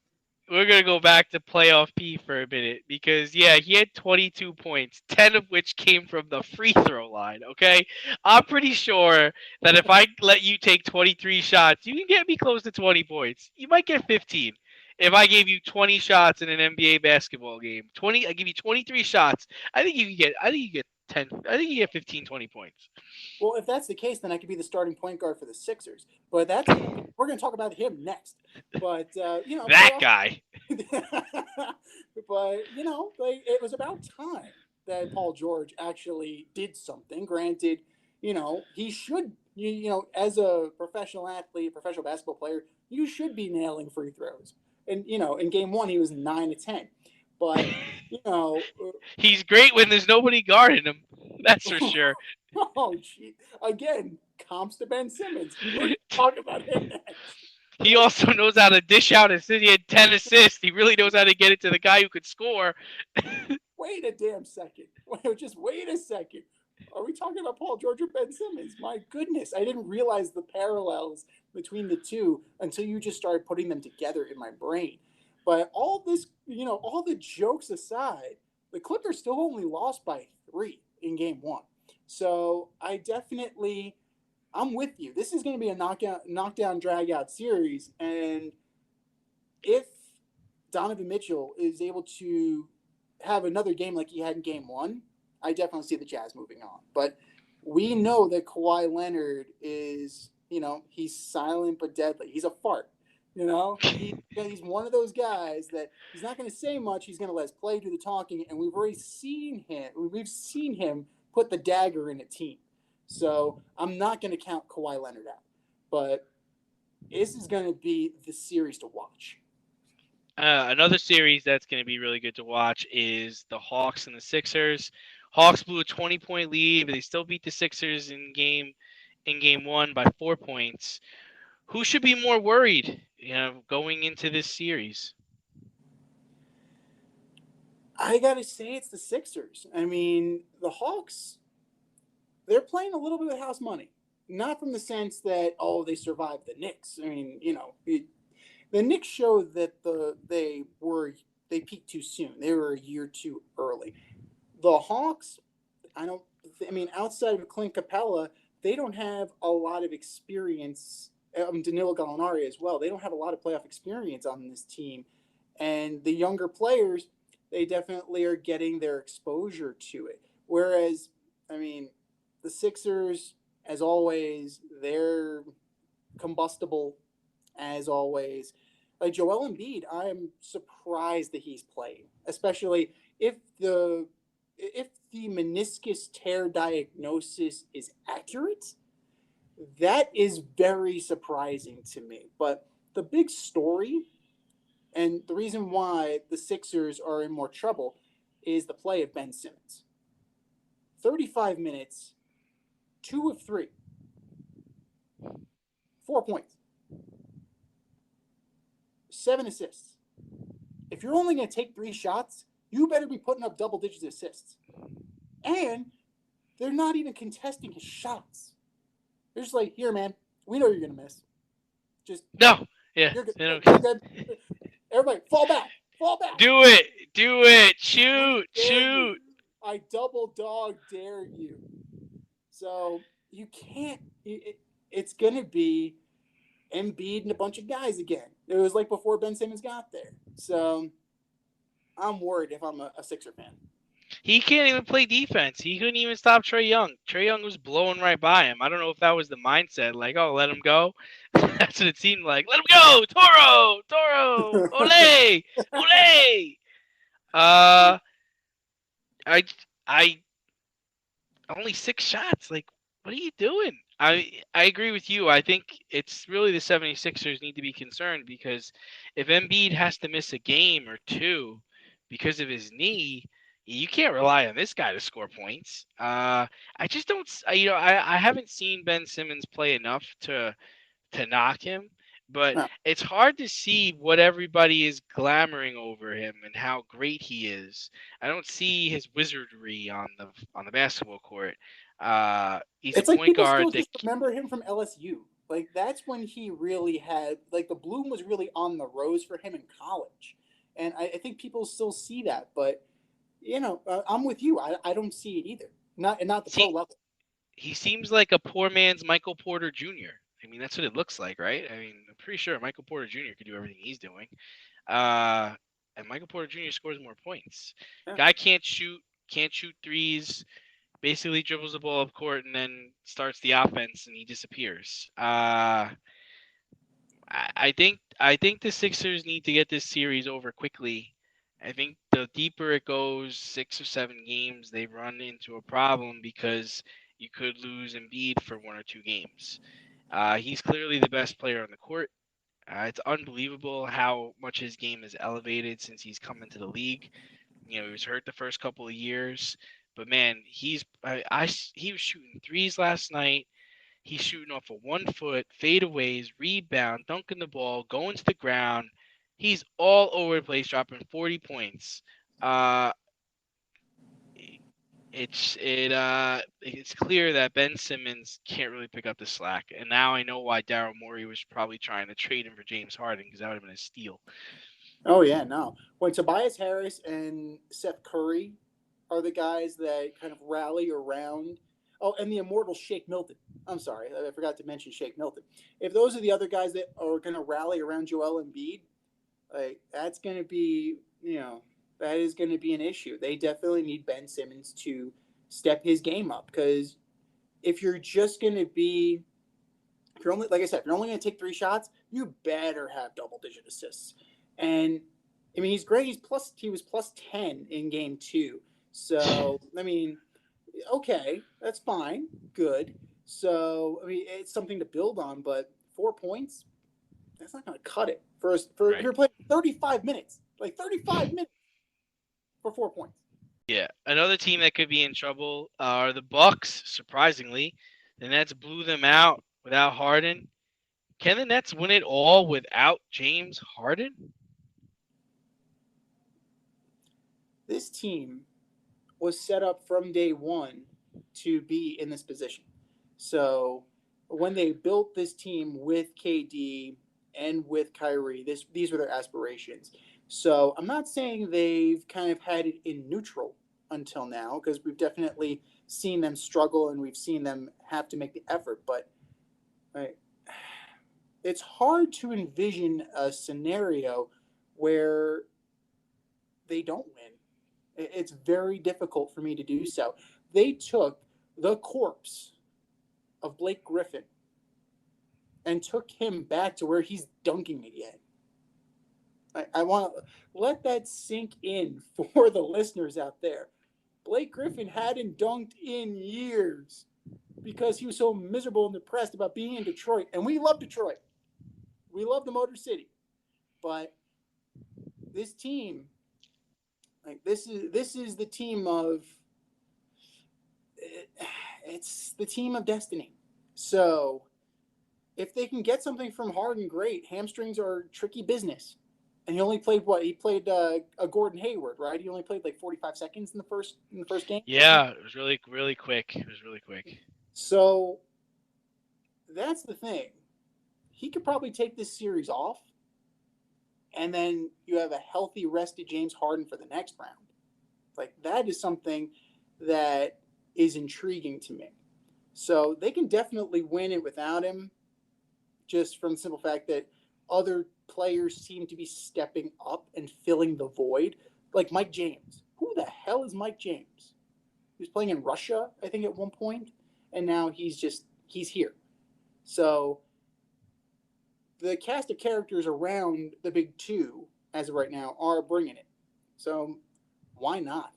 we're gonna go back to playoff P for a minute because yeah, he had 22 points, 10 of which came from the free throw line. Okay, I'm pretty sure that if I let you take 23 shots, you can get me close to 20 points. You might get 15. If I gave you 20 shots in an NBA basketball game, I give you 23 shots. I think you get 10. I think you get 15, 20 points. Well, if that's the case, then I could be the starting point guard for the Sixers. But we're going to talk about him next. But That playoff. guy. But like, it was about time that Paul George actually did something. Granted, he should. As a professional athlete, professional basketball player, you should be nailing free throws. And in Game 1, he was 9 of 10. But you know, He's great when there's nobody guarding him. That's for sure. oh, gee. Again, comps to Ben Simmons. We're going to talk about him next. He But also knows how to dish out assists. He had 10 assists. He really knows how to get it to the guy who could score. wait a damn second. Just wait a second. Are we talking about Paul George or Ben Simmons? My goodness, I didn't realize the parallels between the two until you just started putting them together in my brain. But all this, all the jokes aside, the Clippers still only lost by 3 in Game 1. So I'm with you. This is going to be a knockdown, drag out series, and if Donovan Mitchell is able to have another game like he had in Game 1, I definitely see the Jazz moving on. But we know that Kawhi Leonard is, he's silent but deadly. He's a fart. He's one of those guys that he's not going to say much. He's going to let us play, do the talking, and we've already seen him. We've seen him put the dagger in a team. So I'm not going to count Kawhi Leonard out. But this is going to be the series to watch. Another series that's going to be really good to watch is the Hawks and the Sixers. Hawks blew a 20-point lead, but they still beat the Sixers in game 1 by 4 points. Who should be more worried, going into this series? I got to say it's the Sixers. I mean, the Hawks, they're playing a little bit of house money. Not from the sense that, they survived the Knicks. I mean, the Knicks showed that they peaked too soon. They were a year too early. The Hawks, outside of Clint Capella, they don't have a lot of experience. Danilo Gallinari as well. They don't have a lot of playoff experience on this team, and the younger players, they definitely are getting their exposure to it. Whereas, the Sixers, as always, they're combustible, as always. Like Joel Embiid, I am surprised that he's playing, especially if if the meniscus tear diagnosis is accurate, that is very surprising to me. But the big story and the reason why the Sixers are in more trouble is the play of Ben Simmons. 35 minutes, 2 of 3, 4 points, 7 assists. If you're only going to take 3 shots, you better be putting up double digit assists. And they're not even contesting his shots. They're just like, here, man, we know you're going to miss. Just No. Yeah. you're good. They You're don't. good. Everybody, fall back. Fall back. Do it. Do it. We Shoot. dare you. Shoot. I double dog dare you. So you can't. It's going to be Embiid and a bunch of guys again. It was like before Ben Simmons got there. So I'm worried if I'm a Sixer fan. He can't even play defense. He couldn't even stop Trae Young. Trae Young was blowing right by him. I don't know if that was the mindset, like, oh, let him go. That's what it seemed like. Let him go, Toro, ole, ole. I, I only 6 shots. Like, what are you doing? I agree with you. I think it's really the 76ers need to be concerned because if Embiid has to miss a game or two because of his knee, you can't rely on this guy to score points. I just don't. I haven't seen Ben Simmons play enough to knock him, but No. it's hard to see what everybody is glamoring over him and how great he is. I don't see his wizardry on the basketball court. He's It's a like point people guard still that just remember him from LSU. Like that's when he really had like the bloom was really on the rose for him in college, and I think people still see that. But I'm with you. I don't see it either. Not the pro see, level. he seems like a poor man's Michael Porter Jr. I mean, that's what it looks like, right? I mean, I'm pretty sure Michael Porter Jr. could do everything he's doing. And Michael Porter Jr. scores more points. Yeah. Guy can't shoot threes, basically dribbles the ball up court and then starts the offense and he disappears. I think the Sixers need to get this series over quickly. I think the deeper it goes, 6 or 7 games, they run into a problem because you could lose Embiid for 1 or 2 games. He's clearly the best player on the court. It's unbelievable how much his game has elevated since he's come into the league. He was hurt the first couple of years, but man, he was shooting threes last night. He's shooting off of 1 foot, fadeaways, rebound, dunking the ball, going to the ground. He's all over the place, dropping 40 points. Uh, it's clear that Ben Simmons can't really pick up the slack, and now I know why Daryl Morey was probably trying to trade him for James Harden because that would have been a steal. Oh yeah, no. When Tobias Harris and Seth Curry are the guys that kind of rally around. Oh, and the immortal Shake Milton. I'm sorry, I forgot to mention Shake Milton. If those are the other guys that are going to rally around Joel Embiid, like that's going to be, that is going to be an issue. They definitely need Ben Simmons to step his game up because if you're just going to be, if you're only, like I said, if you're only going to take 3 shots, you better have double digit assists. And I mean, he's great. He was plus 10 in game 2. So, I mean, okay, that's fine. Good. So, I mean, it's something to build on, but 4 points, that's not going to cut it. Right. You're playing 35 minutes, like 35 minutes for 4 points. Yeah, another team that could be in trouble are the Bucks. Surprisingly, the Nets blew them out without Harden. Can the Nets win it all without James Harden? This team was set up from day one to be in this position. So when they built this team with KD and with Kyrie, these were their aspirations. So I'm not saying they've kind of had it in neutral until now because we've definitely seen them struggle and we've seen them have to make the effort. But it's hard to envision a scenario where they don't win. It's very difficult for me to do so. They took the corpse of Blake Griffin and took him back to where he's dunking again. I want to let that sink in for the listeners out there. Blake Griffin hadn't dunked in years because he was so miserable and depressed about being in Detroit. And we love Detroit. We love the Motor City. But this team, like this is the team of it's the team of destiny. So if they can get something from Harden, great. Hamstrings are tricky business. And he only played what? He played a Gordon Hayward, right? He only played like 45 seconds in the first game. Yeah, it was really quick. It was really quick. So that's the thing. He could probably take this series off, and then you have a healthy, rested James Harden for the next round. Like that is something that is intriguing to me. So they can definitely win it without him, just from the simple fact that other players seem to be stepping up and filling the void. Like Mike James. Who the hell is Mike James? He was playing in Russia, I think, at one point, and now he's here. So the cast of characters around the big two, as of right now, are bringing it. So why not?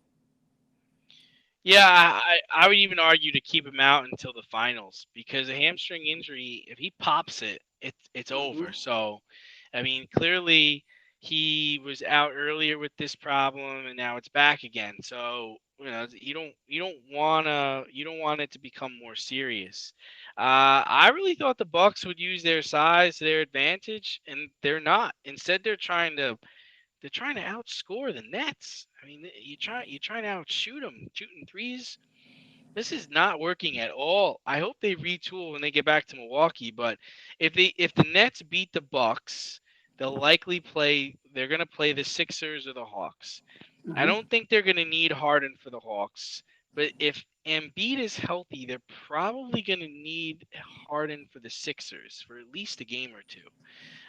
Yeah, I would even argue to keep him out until the finals because a hamstring injury, if he pops it, it's Mm-hmm. over. So, I mean, clearly he was out earlier with this problem and now it's back again. So, you don't want it to become more serious. I really thought the Bucks would use their size to their advantage, and they're not. Instead, they're trying to outscore the Nets. I mean, you're trying to outshoot them, shooting threes. This is not working at all. I hope they retool when they get back to Milwaukee. But if the Nets beat the Bucks, they'll likely play. They're gonna play the Sixers or the Hawks. I Mm-hmm. don't think they're gonna need Harden for the Hawks. But if Embiid is healthy, they're probably gonna need Harden for the Sixers for at least a game or two.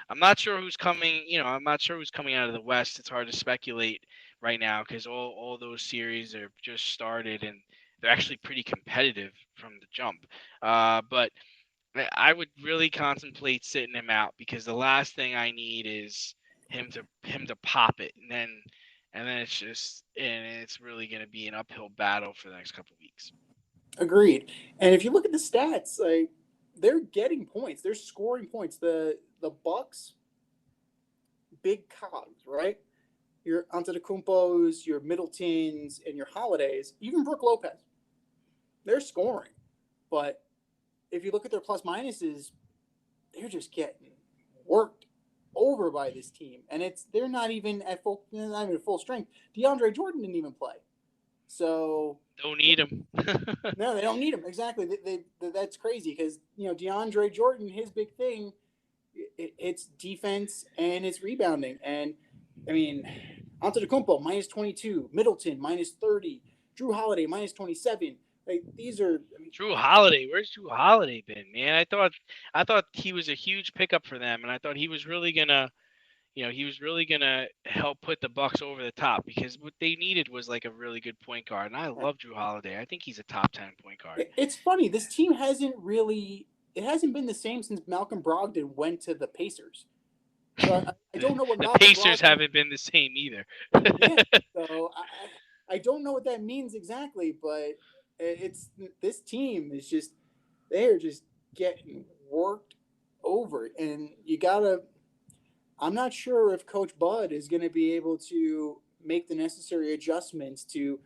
I'm not sure who's coming. I'm not sure who's coming out of the West. It's hard to speculate right now because all those series are just started and they're actually pretty competitive from the jump. But I would really contemplate sitting him out because the last thing I need is him to pop it, and then it's really going to be an uphill battle for the next couple of weeks. Agreed. And if you look at the stats, like they're getting points, they're scoring points. The Bucks, big cogs, right? Your Antetokounmpos, your Middletons, and your Holidays, even Brooke Lopez, they're scoring. But if you look at their plus minuses, they're just getting worked over by this team, and they're not even at full strength. DeAndre Jordan didn't even play, so Don't need him. no, they don't need him. Exactly, that's crazy because DeAndre Jordan, his big thing, it's defense and it's rebounding, and I mean, Antetokounmpo -22, Middleton -30, Drew Holiday -27. Like these are, I mean, Drew Holiday, where's Drew Holiday been, man? I thought he was a huge pickup for them, and I thought he was really gonna help put the Bucks over the top because what they needed was like a really good point guard, and I love Drew Holiday. I think he's a top 10 point guard. it's funny. This team it hasn't been the same since Malcolm Brogdon went to the Pacers. So I don't know what The Malcolm Pacers Brogdon. haven't been the same either. Yeah. So I don't know what that means exactly, but it's this team is just they're just getting worked over, and you gotta. I'm not sure if Coach Bud is going to be able to make the necessary adjustments to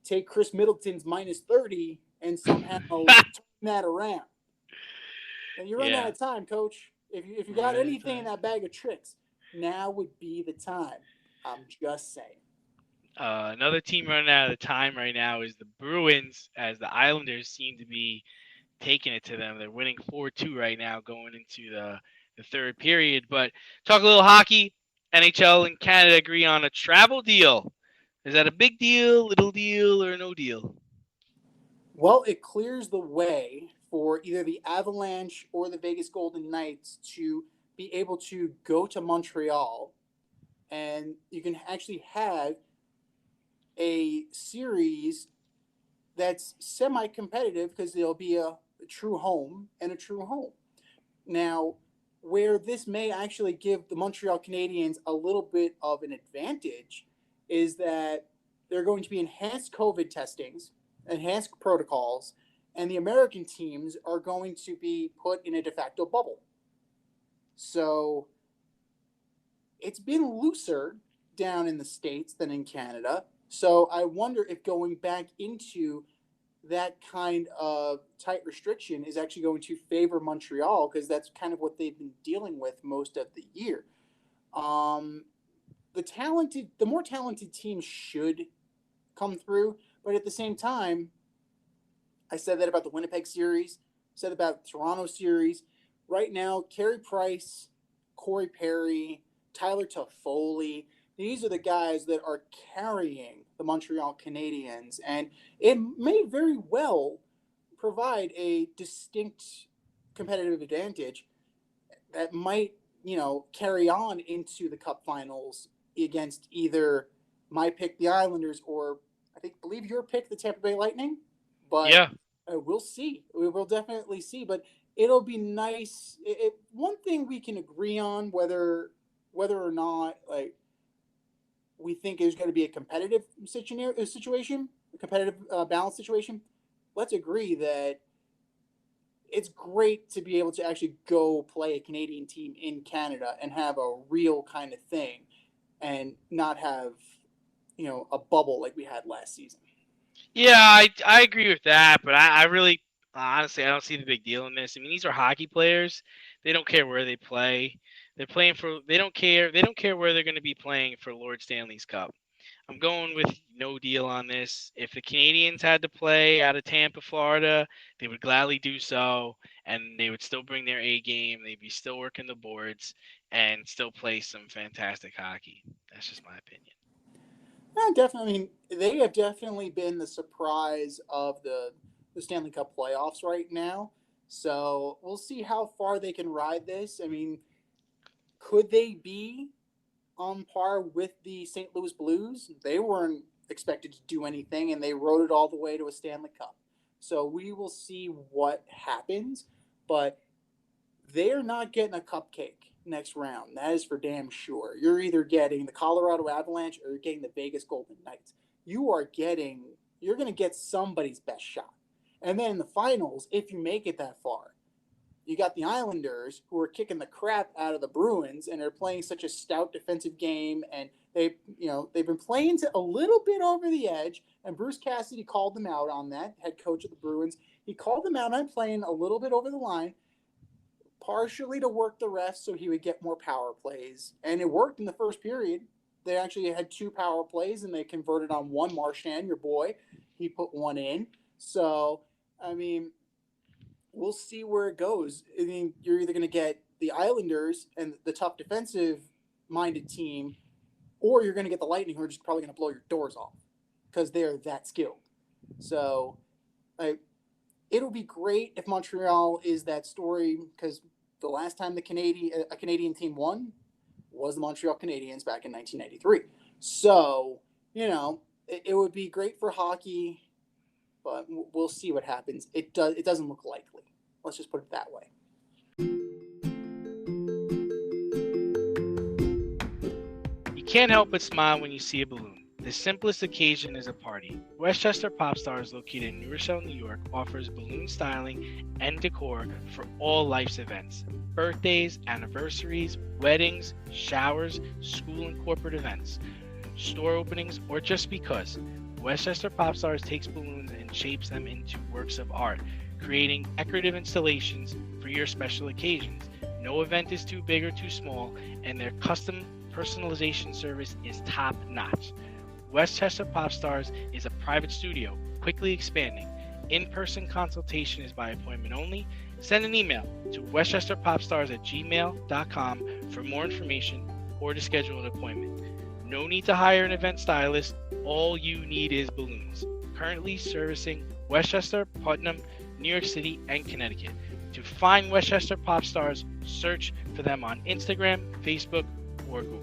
take Chris Middleton's -30 and somehow turn that around. And you're running out Yeah, of time, Coach. If you got right. anything in that bag of tricks, now would be the time. I'm just saying. Another team running out of time right now is the Bruins, as the Islanders seem to be taking it to them. They're winning 4-2 right now, going into the third period. But talk a little hockey. NHL and Canada agree on a travel deal. Is that a big deal, little deal, or no deal? Well, it clears the way for either the Avalanche or the Vegas Golden Knights to be able to go to Montreal, and you can actually have a series that's semi-competitive because there'll be a true home and a true home. Now, where this may actually give the Montreal Canadiens a little bit of an advantage is that there are going to be enhanced COVID testings, enhanced protocols, and the American teams are going to be put in a de facto bubble. So it's been looser down in the States than in Canada. So I wonder if going back into that kind of tight restriction is actually going to favor Montreal, because that's kind of what they've been dealing with most of the year. Um, the more talented teams should come through, but at the same time, I said that about the Winnipeg series, said about the Toronto series. Right now, Carey Price, Corey Perry, Tyler Toffoli, these are the guys that are carrying the Montreal Canadiens, and it may very well provide a distinct competitive advantage that might, carry on into the Cup Finals against either my pick, the Islanders, or believe your pick, the Tampa Bay Lightning. But Yeah. we'll see. We will definitely see. But it'll be nice. One thing we can agree on, whether or not we think there's going to be a competitive situation, a competitive balance situation. Let's agree that it's great to be able to actually go play a Canadian team in Canada and have a real kind of thing, and not have, a bubble like we had last season. Yeah, I agree with that, but I really, honestly, I don't see the big deal in this. I mean, these are hockey players. They don't care where they play. They're playing for. They don't care. They don't care where they're going to be playing for Lord Stanley's Cup. I'm going with no deal on this. If the Canadians had to play out of Tampa, Florida, they would gladly do so, and they would still bring their A game. They'd be still working the boards and still play some fantastic hockey. That's just my opinion. Definitely. I mean, they have definitely been the surprise of the Stanley Cup playoffs right now. So we'll see how far they can ride this. I mean, could they be on par with the St. Louis Blues? They weren't expected to do anything, and they rode it all the way to a Stanley Cup. So we will see what happens, but they're not getting a cupcake next round. That is for damn sure. You're either getting the Colorado Avalanche or you're getting the Vegas Golden Knights. You're going to get somebody's best shot. And then in the finals, if you make it that far, you got the Islanders, who are kicking the crap out of the Bruins and are playing such a stout defensive game, and they've been playing to a little bit over the edge, and Bruce Cassidy called them out on that, head coach of the Bruins. He called them out on playing a little bit over the line, partially to work the refs so he would get more power plays. And it worked in the first period. They actually had 2 power plays, and they converted on one. Marchand, your boy, he put one in. So, I mean, we'll see where it goes. I mean, you're either going to get the Islanders and the tough defensive-minded team, or you're going to get the Lightning, who are just probably going to blow your doors off because they're that skilled. So, it'll be great if Montreal is that story, because the last time a Canadian team won was the Montreal Canadiens back in 1993. So, it would be great for hockey, but we'll see what happens. It doesn't look likely. Let's just put it that way. You can't help but smile when you see a balloon. The simplest occasion is a party. Westchester Pop Stars, located in New Rochelle, New York, offers balloon styling and decor for all life's events: birthdays, anniversaries, weddings, showers, school and corporate events, store openings, or just because. Westchester Pop Stars takes balloons and shapes them into works of art, creating decorative installations for your special occasions. No event is too big or too small, and their custom personalization service is top notch. Westchester Pop Stars is a private studio, quickly expanding. In-person consultation is by appointment only. Send an email to westchesterpopstars@gmail.com for more information or to schedule an appointment. No need to hire an event stylist. All you need is balloons. Currently servicing Westchester, Putnam, New York City, and Connecticut. To find Westchester Pop Stars, search for them on Instagram, Facebook, or Google.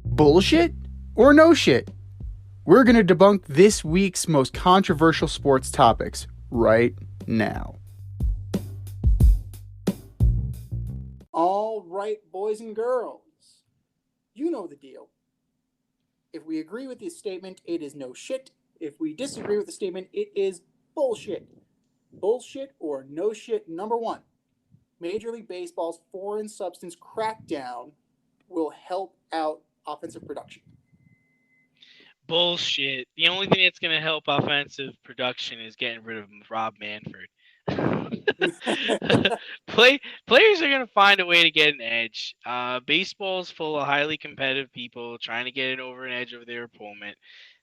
Bullshit or no shit? We're going to debunk this week's most controversial sports topics right now. All right, boys and girls, you know the deal. If we agree with this statement, it is no shit. If we disagree with the statement, it is bullshit. Bullshit or no shit, number one. Major League Baseball's foreign substance crackdown will help out offensive production. Bullshit. The only thing that's going to help offensive production is getting rid of Rob Manfred. Players are going to find a way to get an edge. Baseball's full of highly competitive people trying to get it over an edge over their opponent.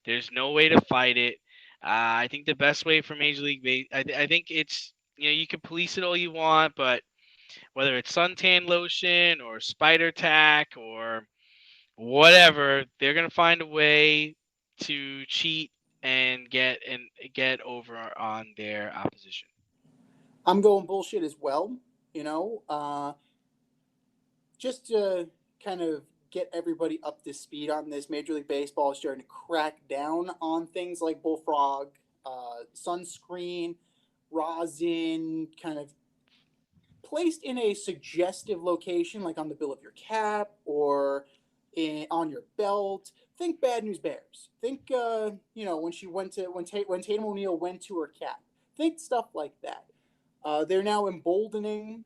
There's no way to fight it. I think the best way for Major League I think it's, you can police it all you want, but whether it's suntan lotion or spider tack or whatever, they're gonna find a way to cheat and get over on their opposition. I'm going bullshit as well. You know, just to kind of get everybody up to speed on this, Major League Baseball is starting to crack down on things like bullfrog, sunscreen, rosin, kind of placed in a suggestive location, like on the bill of your cap or on your belt. Think Bad News Bears. Think, when she went to when Tatum O'Neal went to her cap. Think stuff like that. They're now emboldening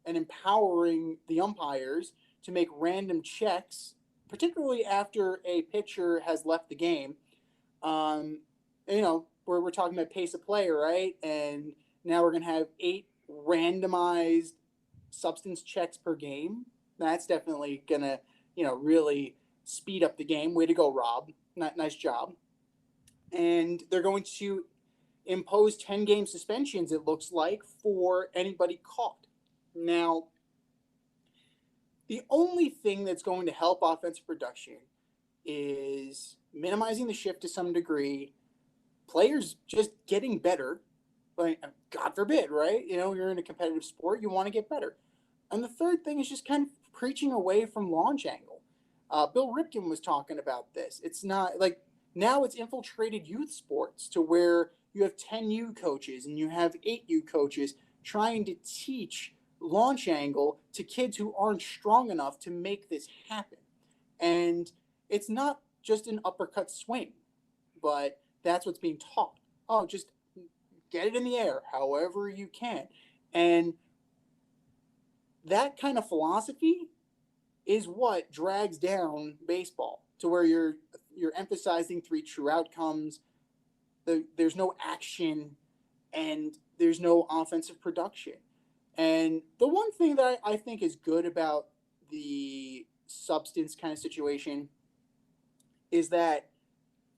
and empowering the umpires to make random checks, particularly after a pitcher has left the game. Um, we're talking about pace of play, right? And now we're going to have 8 randomized substance checks per game. That's definitely going to, really speed up the game. Way to go, Rob. Nice job. And they're going to impose 10-game suspensions, it looks like, for anybody caught. Now, the only thing that's going to help offensive production is minimizing the shift to some degree, players just getting better. Like, God forbid, right? You're in a competitive sport, you want to get better. And the third thing is just kind of preaching away from launch angle. Bill Ripken was talking about this. It's not like now it's infiltrated youth sports to where you have 10U coaches and you have 8U coaches trying to teach launch angle to kids who aren't strong enough to make this happen. And it's not just an uppercut swing, but that's what's being taught. Oh, just get it in the air however you can. And that kind of philosophy is what drags down baseball to where you're emphasizing 3 true outcomes. There's no action and there's no offensive production. And the one thing that I think is good about the substance kind of situation is that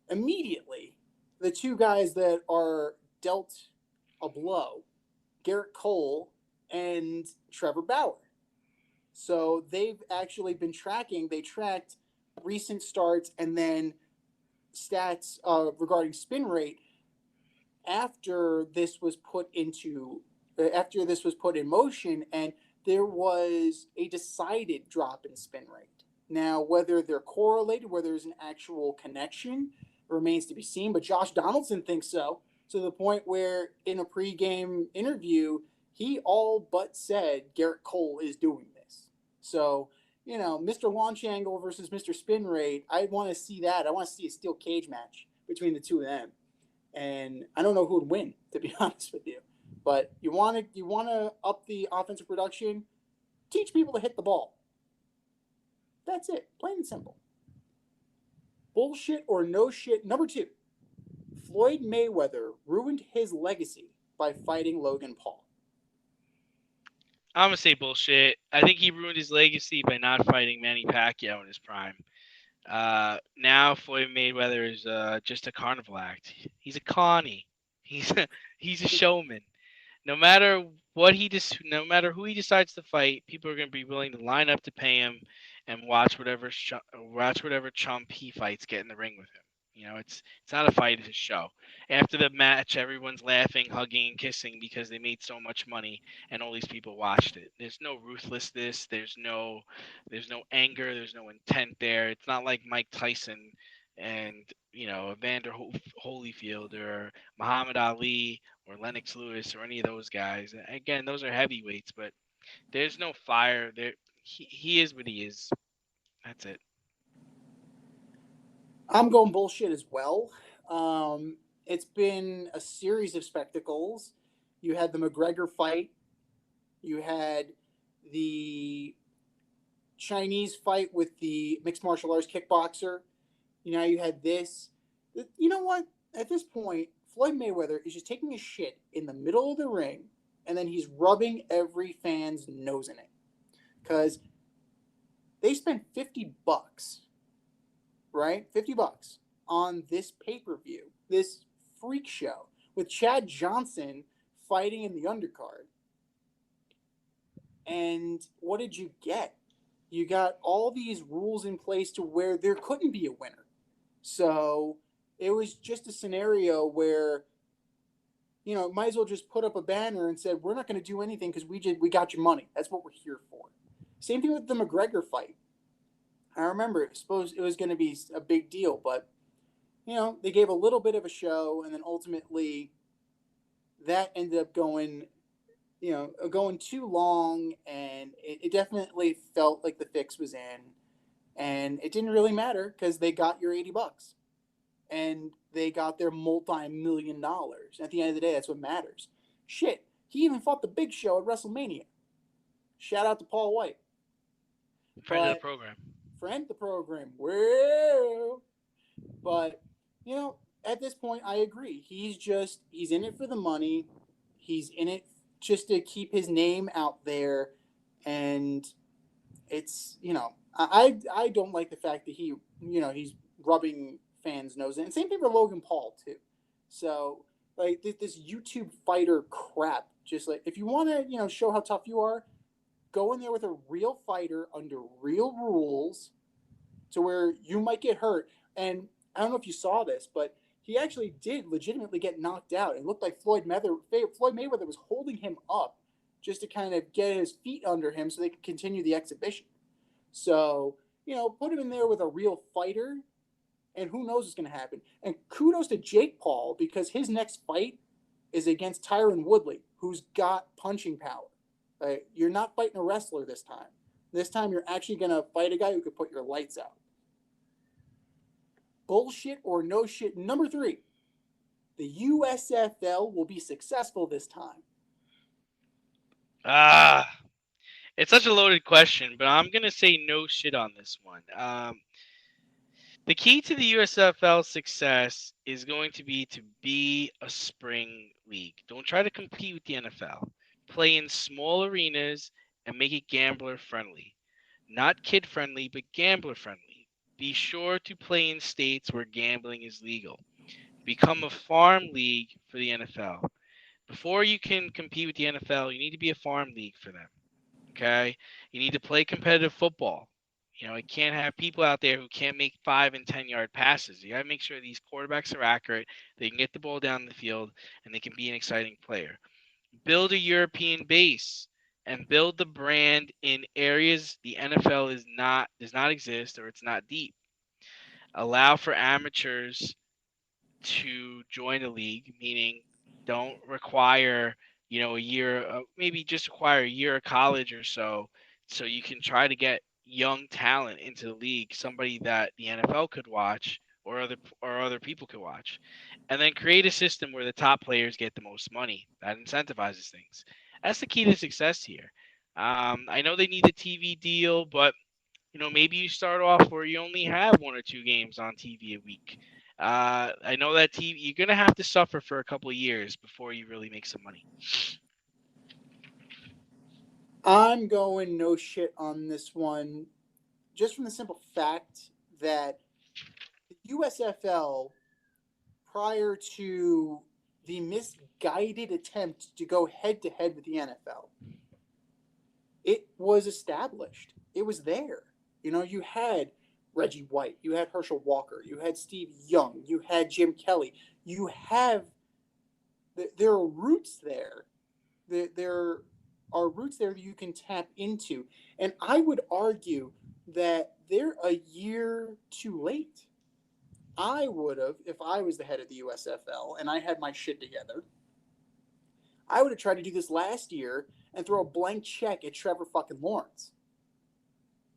immediately the two guys that are dealt a blow, Garrett Cole and Trevor Bauer. So they've actually been tracking. They tracked recent starts and then stats regarding spin rate after this was put into after this was put in motion, and there was a decided drop in spin rate. Now, whether they're correlated, whether there's an actual connection, remains to be seen. But Josh Donaldson thinks so, to the point where in a pregame interview, he all but said Garrett Cole is doing this. So, Mr. Launch Angle versus Mr. Spin Rate, I want to see that. I want to see a steel cage match between the two of them. And I don't know who would win, to be honest with you. But you want to up the offensive production, teach people to hit the ball. That's it, plain and simple. Bullshit or no shit. Number 2, Floyd Mayweather ruined his legacy by fighting Logan Paul. I'm gonna say bullshit. I think he ruined his legacy by not fighting Manny Pacquiao in his prime. Now Floyd Mayweather is just a carnival act. He's a Connie. He's a showman. No matter no matter who he decides to fight, people are going to be willing to line up to pay him and watch whatever chump he fights get in the ring with him. It's not a fight; it's a show. After the match, everyone's laughing, hugging, and kissing because they made so much money and all these people watched it. There's no ruthlessness. There's no anger. There's no intent there. It's not like Mike Tyson and Evander Holyfield or Muhammad Ali or Lennox Lewis or any of those guys. Again, those are heavyweights, but There's no fire. He is what he is. That's it. I'm going bullshit as well. It's been a series of spectacles. You had the McGregor fight. You had the Chinese fight with the mixed martial arts kickboxer. You know, you had this. You know what? At this point, Floyd Mayweather is just taking a shit in the middle of the ring, and then he's rubbing every fan's nose in it because they spent $50, right? $50 on this pay per view, this freak show with Chad Johnson fighting in the undercard. And what did you get? You got all these rules in place to where there couldn't be a winner. So it was just a scenario where, might as well just put up a banner and said, we're not going to do anything because we got your money. That's what we're here for. Same thing with the McGregor fight. I remember it was going to be a big deal, but they gave a little bit of a show, and then ultimately that ended up going too long, and it definitely felt like the fix was in, and it didn't really matter because they got your $80 and they got their multi-million dollars. At the end of the day, that's what matters. Shit, he even fought the Big Show at WrestleMania. Shout out to Paul White. Friend of the But program. friend the program, well, but at this point, I agree. He's in it for the money. He's in it just to keep his name out there, and it's I don't like the fact that he's rubbing fans' nose in. And same thing for Logan Paul too. So like this YouTube fighter crap. Just like if you want to show how tough you are, go in there with a real fighter under real rules, to where you might get hurt. And I don't know if you saw this, but he actually did legitimately get knocked out. It looked like Floyd Mayweather was holding him up just to kind of get his feet under him so they could continue the exhibition. So, put him in there with a real fighter, and who knows what's going to happen. And kudos to Jake Paul, because his next fight is against Tyron Woodley, who's got punching power. You're not fighting a wrestler this time. This time you're actually going to fight a guy who could put your lights out. Bullshit or no shit. Number 3, the USFL will be successful this time. It's such a loaded question, but I'm gonna say no shit on this one. The key to the USFL success is going to be a spring league. Don't try to compete with the NFL. Play in small arenas and make it gambler friendly. Not kid friendly, but gambler friendly. Be sure to play in states where gambling is legal. Become a farm league for the NFL. Before you can compete with the NFL, you need to be a farm league for them. Okay? You need to play competitive football. You can't have people out there who can't make 5 and 10 yard passes. You got to make sure these quarterbacks are accurate. They can get the ball down the field, and they can be an exciting player. Build a European base and build the brand in areas the NFL does not exist, or it's not deep. Allow for amateurs to join a league, meaning don't require a year, maybe just require a year of college or so you can try to get young talent into the league, somebody that the NFL could watch, or other people could watch, and then create a system where the top players get the most money. That incentivizes things. That's the key to success here. I know they need a TV deal, but maybe you start off where you only have 1 or 2 games on TV a week. I know that TV, you're gonna have to suffer for a couple of years before you really make some money. I'm going no shit on this one, just from the simple fact that the USFL, prior to the misguided attempt to go head to head with the NFL, it was established. It was there. You had Reggie White, you had Herschel Walker, you had Steve Young, you had Jim Kelly. There are roots there. There are roots there that you can tap into. And I would argue that they're a year too late. I would have, if I was the head of the USFL and I had my shit together, I would have tried to do this last year and throw a blank check at Trevor fucking Lawrence.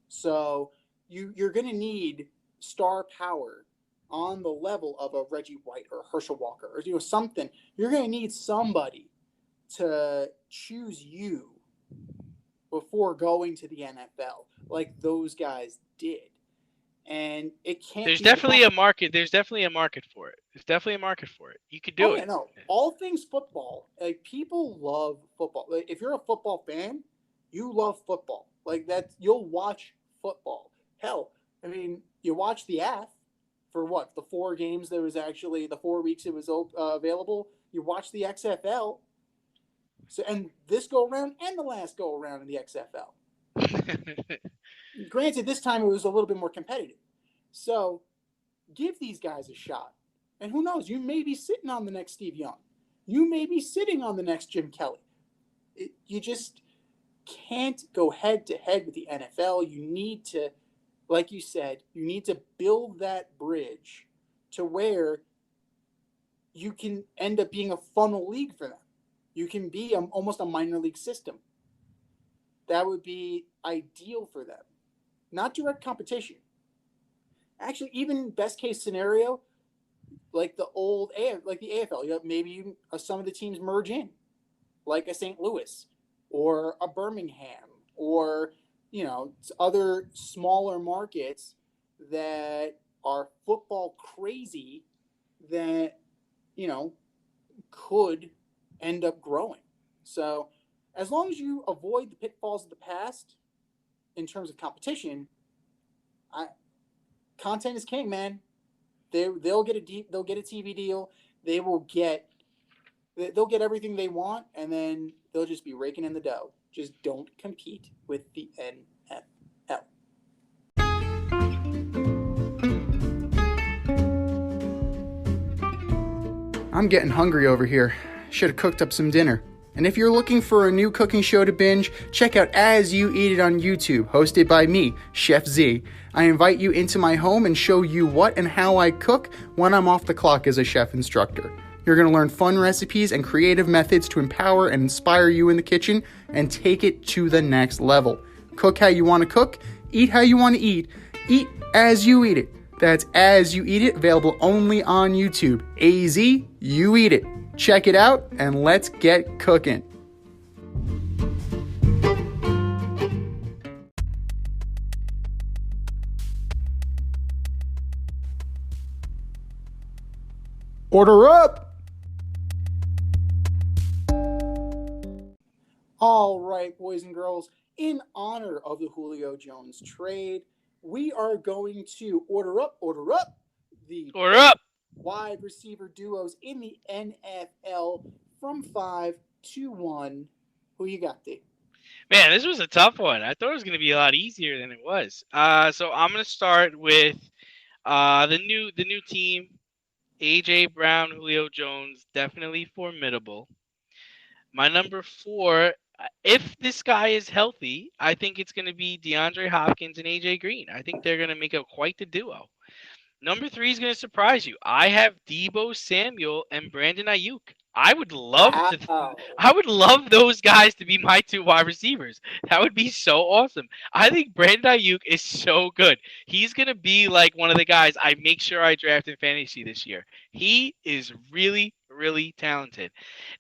So you're going to need star power on the level of a Reggie White or Herschel Walker or something. You're going to need somebody to choose you before going to the NFL, like those guys did. And it can't There's be the definitely a market. There's definitely a market for it. There's definitely a market for it. You could Oh do yeah, it. no. All things football. Like people love football. Like, if you're a football fan, you love football. Like that, you'll watch football. Hell, I mean, you watch the AF for what the 4 games that was actually the 4 weeks it was available. You watch the XFL. So and this go around and the last go around in the XFL. Granted, this time it was a little bit more competitive. So give these guys a shot. And who knows, you may be sitting on the next Steve Young. You may be sitting on the next Jim Kelly. You just can't go head to head with the NFL. You need to, like you said, you need to build that bridge to where you can end up being a funnel league for them. You can be almost a minor league system. That would be ideal for them. Not direct competition. Actually, even best case scenario, like the old like the AFL, maybe some of the teams merge in, like a St. Louis or a Birmingham or other smaller markets that are football crazy that could end up growing. So as long as you avoid the pitfalls of the past in terms of competition, content is king, man. They'll get a TV deal. They'll get everything they want, and then they'll just be raking in the dough. Just don't compete with the NFL. I'm getting hungry over here. Should have cooked up some dinner. And if you're looking for a new cooking show to binge, check out As You Eat It on YouTube, hosted by me, Chef Z. I invite you into my home and show you what and how I cook when I'm off the clock as a chef instructor. You're going to learn fun recipes and creative methods to empower and inspire you in the kitchen and take it to the next level. Cook how you want to cook, eat how you want to eat as you eat it. That's As You Eat It, available only on YouTube. AZ, you eat it. Check it out, and let's get cooking. Order up! All right, boys and girls, in honor of the Julio Jones trade, we are going to order up the wide receiver duos in the NFL from 5 to 1. Who you got, D? Man, this was a tough one. I thought it was going to be a lot easier than it was. So I'm going to start with the new team. AJ Brown, Julio Jones, definitely formidable. My number 4, if this guy is healthy, I think it's going to be DeAndre Hopkins and AJ Green. I think they're going to make quite the duo. Number 3 is going to surprise you. I have Deebo Samuel and Brandon Ayuk. I would love those guys to be my 2 wide receivers. That would be so awesome. I think Brandon Ayuk is so good. He's going to be like one of the guys I make sure I draft in fantasy this year. He is really, really talented.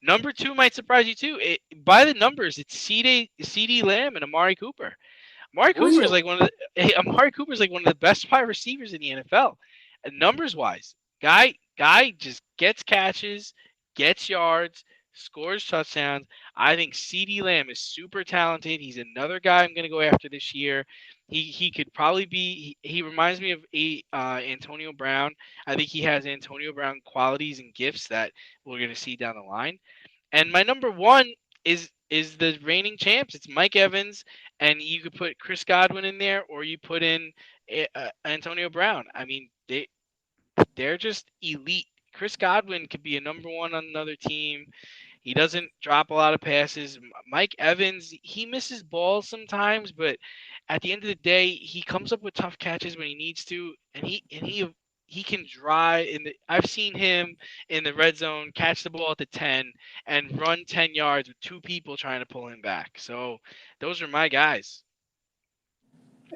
Number 2 might surprise you too. By the numbers, it's CeeDee Lamb and Amari Cooper. Amari Cooper is like one of the best wide receivers in the NFL. And numbers wise, guy just gets catches, gets yards, scores touchdowns. I think CeeDee Lamb is super talented. He's another guy I'm going to go after this year. He could probably be. He reminds me of Antonio Brown. I think he has Antonio Brown qualities and gifts that we're going to see down the line. And my number 1 is the reigning champs. It's Mike Evans, and you could put Chris Godwin in there, or you put in Antonio Brown. I mean, they're just elite. Chris Godwin could be a number 1 on another team. He doesn't drop a lot of passes. Mike Evans, he misses balls sometimes, but at the end of the day, he comes up with tough catches when he needs to, and he can drive in the. I've seen him in the red zone catch the ball at the 10 and run 10 yards with two people trying to pull him back. So those are my guys.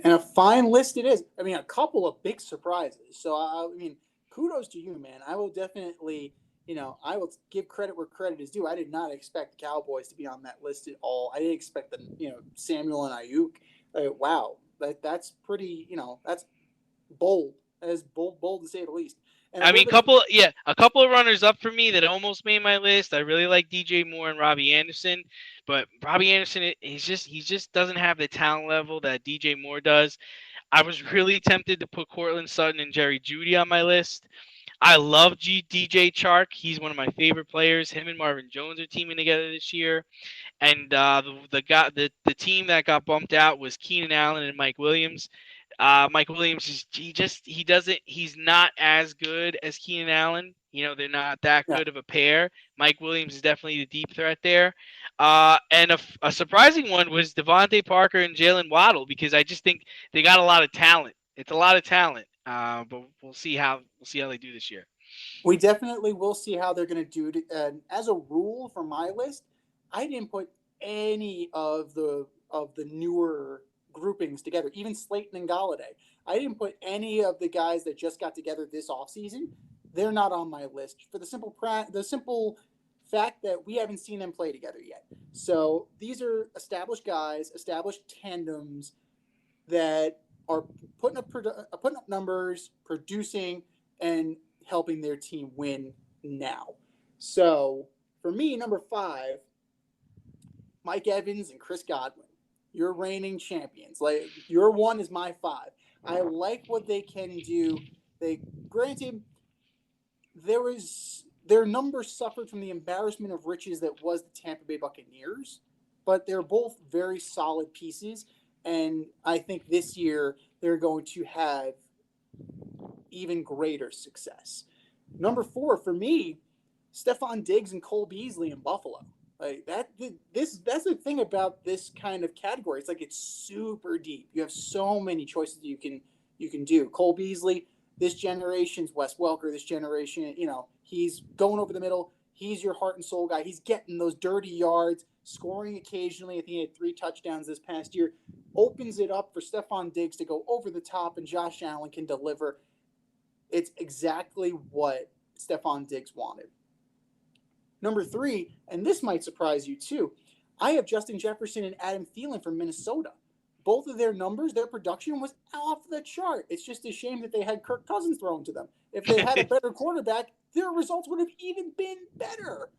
And a fine list it is. I mean, a couple of big surprises. So, I mean, kudos to you, man. I will definitely, I will give credit where credit is due. I did not expect the Cowboys to be on that list at all. I didn't expect the, Samuel and Ayuk. Wow, that's pretty, that's bold. That is bold to say the least. And I mean, a couple of runners up for me that almost made my list. I really like DJ Moore and Robbie Anderson, but Robbie Anderson, he just doesn't have the talent level that DJ Moore does. I was really tempted to put Cortland Sutton and Jerry Jeudy on my list. I love DJ Chark. He's one of my favorite players. Him and Marvin Jones are teaming together this year. And the team that got bumped out was Keenan Allen and Mike Williams. Mike Williams he's not as good as Keenan Allen. They're not that good of a pair. Mike Williams is definitely the deep threat there. And a surprising one was Devontae Parker and Jalen Waddle, because I just think they got a lot of talent. It's a lot of talent. But we'll see how they do this year. We definitely will see how they're going to do. As a rule for my list, I didn't put any of the newer groupings together, even Slayton and Galladay. I didn't put any of the guys that just got together this offseason. They're not on my list for the simple fact that we haven't seen them play together yet. So these are established guys, established tandems that are putting up numbers, producing, and helping their team win now. So for me, number 5, Mike Evans and Chris Godwin. Your reigning champions. Like, your 1 is my 5. I like what they can do. Granted, their numbers suffered from the embarrassment of riches that was the Tampa Bay Buccaneers, but they're both very solid pieces, and I think this year they're going to have even greater success. Number 4 for me, Stephon Diggs and Cole Beasley in Buffalo. Like that's the thing about this kind of category. It's like it's super deep. You have so many choices you can do. Cole Beasley, this generation's Wes Welker. This generation, he's going over the middle. He's your heart and soul guy. He's getting those dirty yards, scoring occasionally. I think he had 3 touchdowns this past year. Opens it up for Stephon Diggs to go over the top, and Josh Allen can deliver. It's exactly what Stephon Diggs wanted. Number 3, and this might surprise you too, I have Justin Jefferson and Adam Thielen from Minnesota. Both of their numbers, their production was off the chart. It's just a shame that they had Kirk Cousins thrown to them. If they had a better quarterback, their results would have even been better.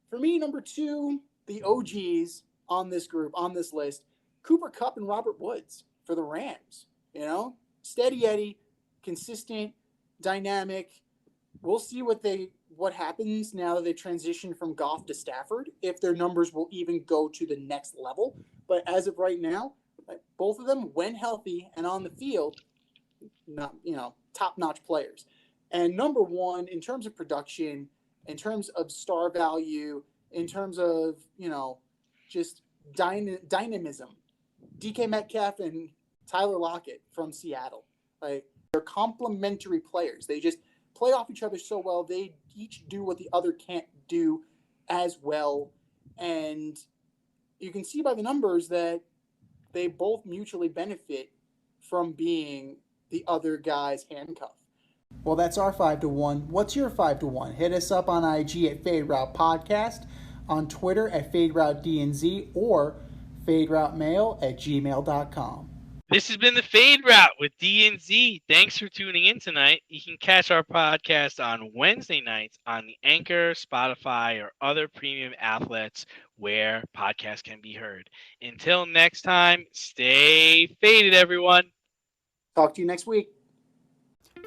For me, number 2, the OGs on this group, on this list, Cooper Kupp and Robert Woods for the Rams. Steady Eddie, consistent, dynamic. We'll see what happens now that they transition from Goff to Stafford, if their numbers will even go to the next level. But as of right now, both of them, when healthy and on the field, not top-notch players. And number 1, in terms of production, in terms of star value, in terms of just dynamism, DK Metcalf and Tyler Lockett from Seattle. Like, they're complementary players. They just play off each other so well. They each do what the other can't do as well. And you can see by the numbers that they both mutually benefit from being the other guy's handcuff. Well, that's our 5-1. What's your 5-1? Hit us up on IG at Fade Route Podcast, on Twitter at Fade Route DNZ, or faderoutemail@gmail.com. This has been the Fade Route with D&Z. Thanks for tuning in tonight. You can catch our podcast on Wednesday nights on the Anchor, Spotify, or other premium outlets where podcasts can be heard. Until next time, stay faded, everyone. Talk to you next week.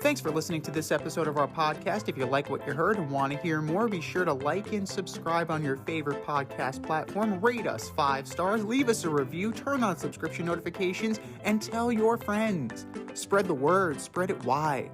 Thanks for listening to this episode of our podcast. If you like what you heard and want to hear more, be sure to like and subscribe on your favorite podcast platform. Rate us 5 stars, leave us a review, turn on subscription notifications, and tell your friends. Spread the word, spread it wide.